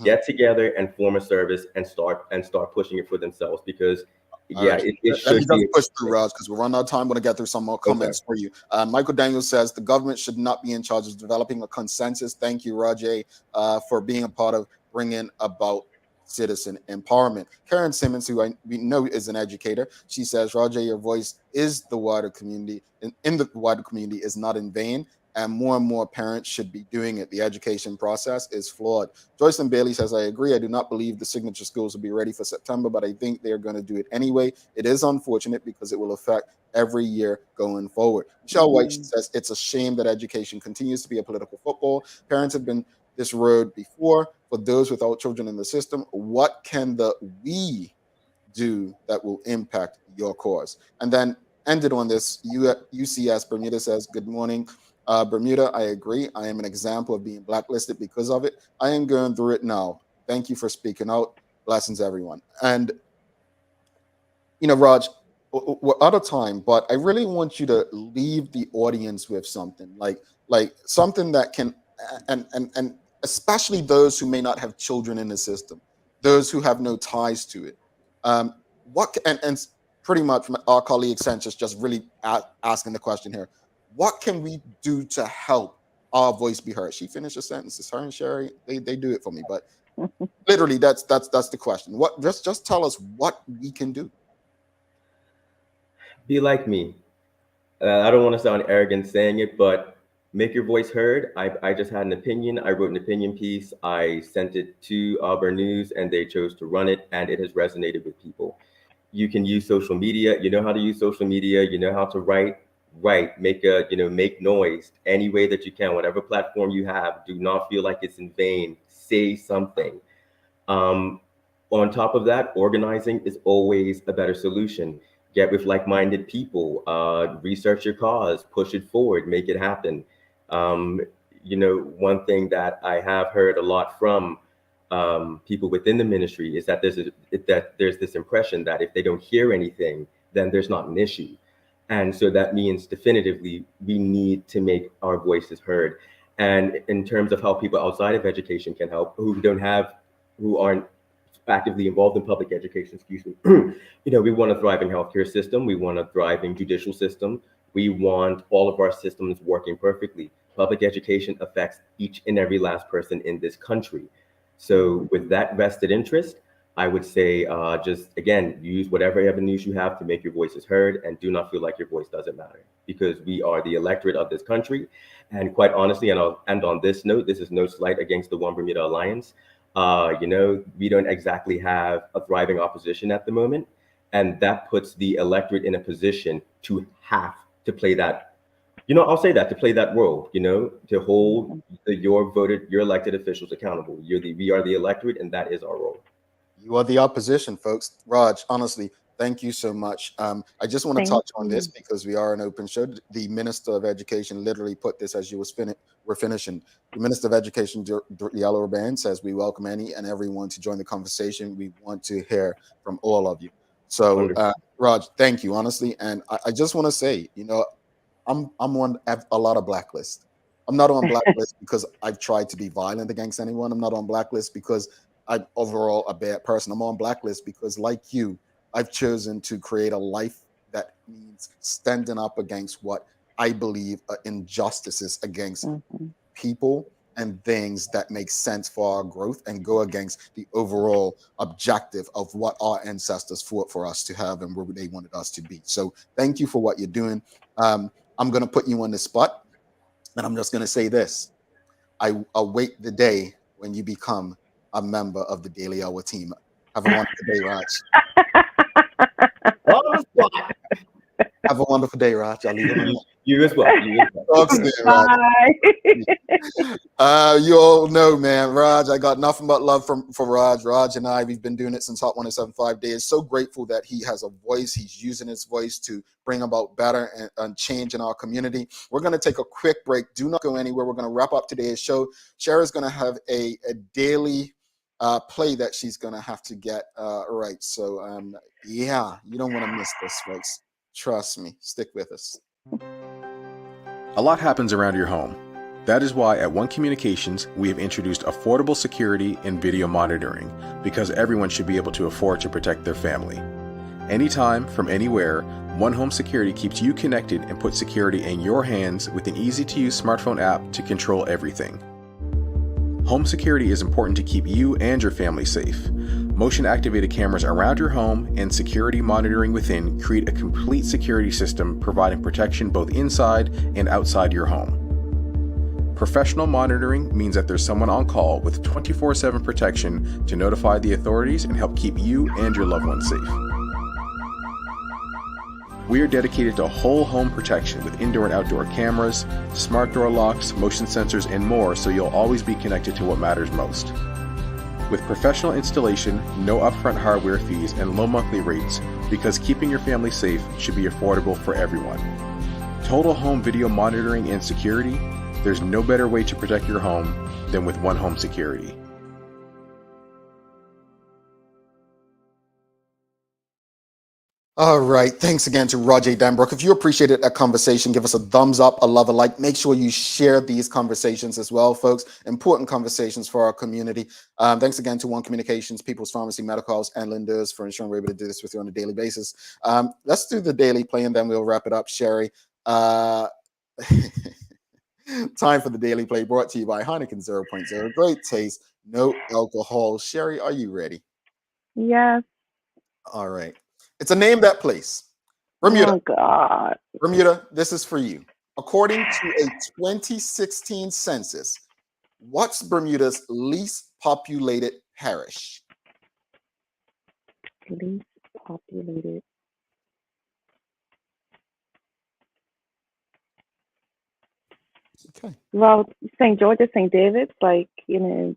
get together and form a service and start pushing it for themselves. Because Yeah, right. it Let me should just be. push through, Raj, because we're running out of time. I'm going to get through some more comments for you. Michael Daniels says the government should not be in charge of developing a consensus. Thank you, Rajai, for being a part of bringing about citizen empowerment. Karen Simmons, who we know is an educator, she says, Rajai, your voice is the wider community, in the wider community is not in vain, and more parents should be doing it. The education process is flawed. Joycelyn Bailey says, I agree. I do not believe the signature schools will be ready for September, but I think they're going to do it anyway. It is unfortunate because it will affect every year going forward. Michelle White, she says, it's a shame that education continues to be a political football. Parents have been this road before. For those without children in the system, what can we do that will impact your cause? And then ended on this, UCS Bermuda says, good morning. Bermuda, I agree. I am an example of being blacklisted because of it. I am going through it now. Thank you for speaking out. Blessings, everyone. And, Raj, we're out of time, but I really want you to leave the audience with something like something that can, and especially those who may not have children in the system, those who have no ties to it. And pretty much our colleague Sanchez just really asking the question here. What can we do to help our voice be heard? She finished her sentences. Her and Sherry, they do it for me. But literally, that's the question. What just tell us what we can do. Be like me. I don't want to sound arrogant saying it, but make your voice heard. I just had an opinion. I wrote an opinion piece. I sent it to Auburn News, and they chose to run it, and it has resonated with people. You can use social media. You know how to use social media. You know how to write, make noise any way that you can, whatever platform you have. Do not feel like it's in vain. Say something. On top of that, organizing is always a better solution. Get with like-minded people, research your cause, push it forward, make it happen. One thing that I have heard a lot from people within the ministry is that there's this impression that if they don't hear anything, then there's not an issue. And so that means definitively we need to make our voices heard. And in terms of how people outside of education can help, who aren't actively involved in public education, we want a thriving healthcare system. We want a thriving judicial system. We want all of our systems working perfectly. Public education affects each and every last person in this country. So with that vested interest, I would say just, again, use whatever avenues you have to make your voices heard, and do not feel like your voice doesn't matter, because we are the electorate of this country. And quite honestly, and I'll end on this note, this is no slight against the One Bermuda Alliance. We don't exactly have a thriving opposition at the moment. And that puts the electorate in a position to have to play that, I'll say that, to play that role, to hold your elected officials accountable. We are the electorate, and that is our role. You are the opposition, folks. Raj, honestly, thank you so much. I just want to touch on this because we are an open show. The Minister of Education literally put this as we're finishing. The Minister of Education, Yellow Band, says we welcome any and everyone to join the conversation. We want to hear from all of you. So, Raj, thank you, honestly. And I just want to say, I'm on a lot of blacklists. I'm not on blacklist because I've tried to be violent against anyone. I'm not on blacklist because I'm overall a bad person. I'm on blacklist because, like you, I've chosen to create a life that means standing up against what I believe are injustices against people and things that make sense for our growth and go against the overall objective of what our ancestors fought for us to have and where they wanted us to be. So thank you for what you're doing. I'm going to put you on the spot, and I'm just going to say this. I await the day when you become a member of the Daily Hour team. Have a wonderful day, Raj. Have a wonderful day, Raj. I'll leave it alone. You as well. Bye. You all know, man, Raj, I got nothing but love for Raj. Raj and I, we've been doing it since Hot 107.5 days. So grateful that he has a voice. He's using his voice to bring about better and change in our community. We're going to take a quick break. Do not go anywhere. We're going to wrap up today's show. Shara's going to have a daily play that she's going to have to get right. So, yeah, you don't want to miss this, folks. Trust me. Stick with us. A lot happens around your home. That is why at One Communications, we have introduced affordable security and video monitoring, because everyone should be able to afford to protect their family. Anytime, from anywhere, One Home Security keeps you connected and puts security in your hands with an easy-to-use smartphone app to control everything. Home security is important to keep you and your family safe. Motion-activated cameras around your home and security monitoring within create a complete security system providing protection both inside and outside your home. Professional monitoring means that there's someone on call with 24/7 protection to notify the authorities and help keep you and your loved ones safe. We are dedicated to whole home protection with indoor and outdoor cameras, smart door locks, motion sensors, and more, so you'll always be connected to what matters most. With professional installation, no upfront hardware fees, and low monthly rates, because keeping your family safe should be affordable for everyone. Total home video monitoring and security, there's no better way to protect your home than with One Home Security. All right. Thanks again to Rajai Denbrook. If you appreciated that conversation, give us a thumbs up, a love, a like. Make sure you share these conversations as well, folks. Important conversations for our community. Thanks again to One Communications, People's Pharmacy, Medical House, and Linders for ensuring we're able to do this with you on a daily basis. Let's do the daily play and then we'll wrap it up, Sherry. Time for the daily play brought to you by Heineken 0.0. Great taste, no alcohol. Sherry, are you ready? Yes. All right. It's a name that place. Bermuda. Oh, God. Bermuda, this is for you. According to a 2016 census, what's Bermuda's least populated parish? Least populated. Okay. Well, St. George or St. David's, like, down.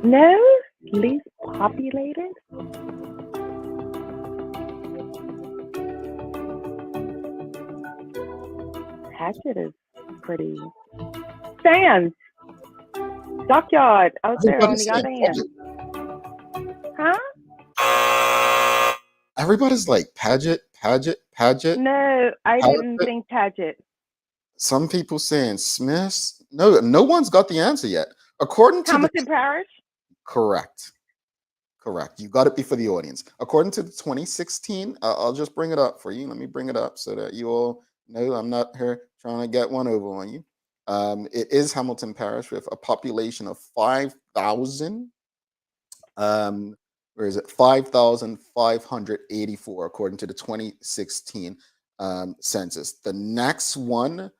No? Least populated? Hatchet is pretty. Sands. Dockyard out there on the other end. Huh? Everybody's like Paget. No, I didn't think Paget. Some people saying Smiths. No one's got the answer yet. According to Hamilton Parish? Correct. You got it before the audience. According to the 2016, I'll just bring it up for you. Let me bring it up so that you all know I'm not here trying to get one over on you. It is Hamilton Parish with a population of 5,000. Where is it? 5,584, according to the 2016 census. The next one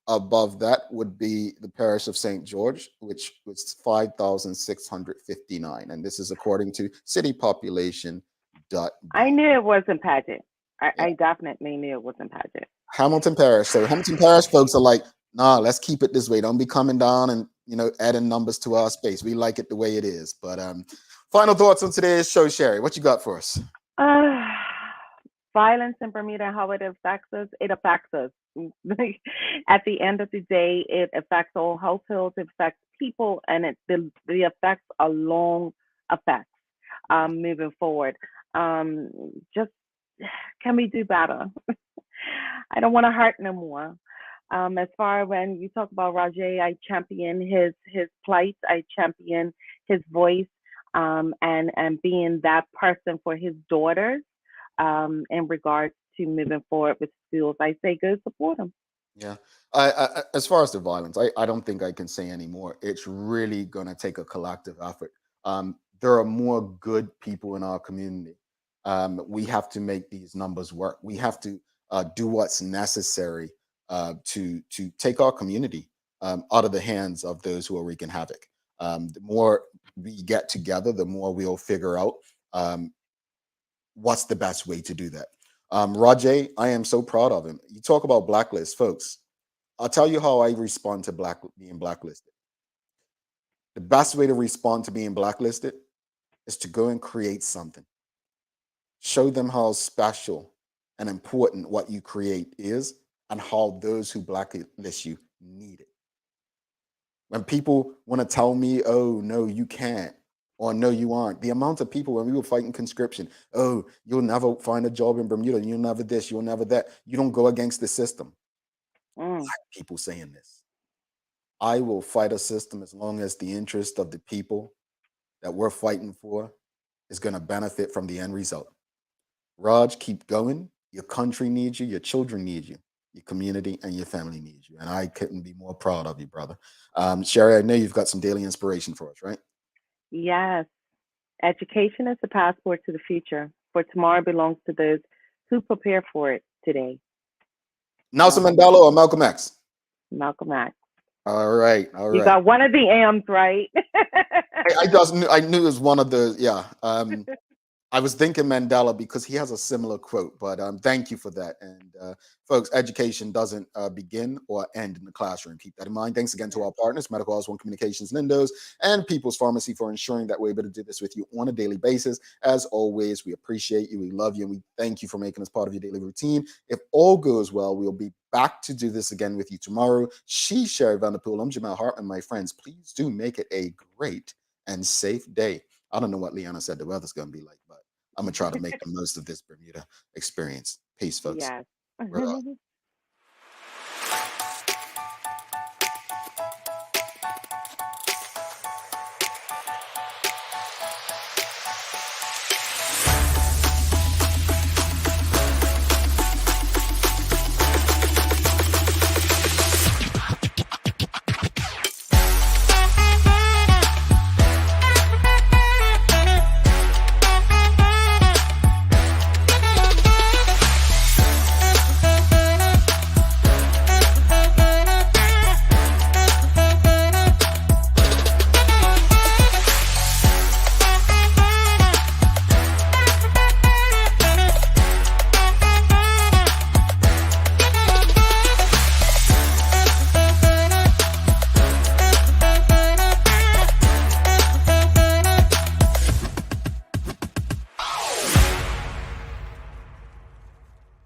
above that would be the parish of St. George, which was 5,659. And this is according to city population. I knew it wasn't Paget. I definitely knew it wasn't Paget. Hamilton Parish. So Hamilton Parish folks are like, nah, let's keep it this way. Don't be coming down and adding numbers to our space. We like it the way it is. But final thoughts on today's show, Sherry. What you got for us? Violence in Bermuda and how it affects us. It affects us. At the end of the day, it affects all households. It affects people, and the effects are long effects moving forward. Just can we do better? I don't want to hurt no more. As far when you talk about Rajai, I champion his plight. I champion his voice, and being that person for his daughters in regards to moving forward with schools. I say go support them. Yeah. I as far as the violence, I don't think I can say anymore. It's really going to take a collective effort. There are more good people in our community. We have to make these numbers work. We have to do what's necessary to take our community out of the hands of those who are wreaking havoc. The more we get together, the more we'll figure out what's the best way to do that. Rajai, I am so proud of him. You talk about blacklist, folks. I'll tell you how I respond to being blacklisted. The best way to respond to being blacklisted is to go and create something. Show them how special and important what you create is and how those who blacklist you need it. When people want to tell me, oh, no, you can't, or no, you aren't. The amount of people when we were fighting conscription, oh, you'll never find a job in Bermuda, you'll never this, you'll never that. You don't go against the system. People saying this. I will fight a system as long as the interest of the people that we're fighting for is going to benefit from the end result. Raj, keep going. Your country needs you. Your children need you. Your community and your family needs you. And I couldn't be more proud of you, brother. Sherry, I know you've got some daily inspiration for us, right? Yes. Education is the passport to the future, for tomorrow belongs to those who prepare for it today. Nelson Mandela or Malcolm X? Malcolm X. All right. You got one of the M's right. I knew it was one of the, yeah. I was thinking Mandela because he has a similar quote, but thank you for that. And folks, education doesn't begin or end in the classroom. Keep that in mind. Thanks again to our partners, Medical House One Communications, Lindos, and People's Pharmacy for ensuring that we're able to do this with you on a daily basis. As always, we appreciate you, we love you, and we thank you for making us part of your daily routine. If all goes well, we'll be back to do this again with you tomorrow. She's Sherry Vanderpool. I'm Jamal Hartman, my friends. Please do make it a great and safe day. I don't know what Leanna said the weather's going to be like, but I'm going to try to make the most of this Bermuda experience. Peace, folks. Yes. We're off.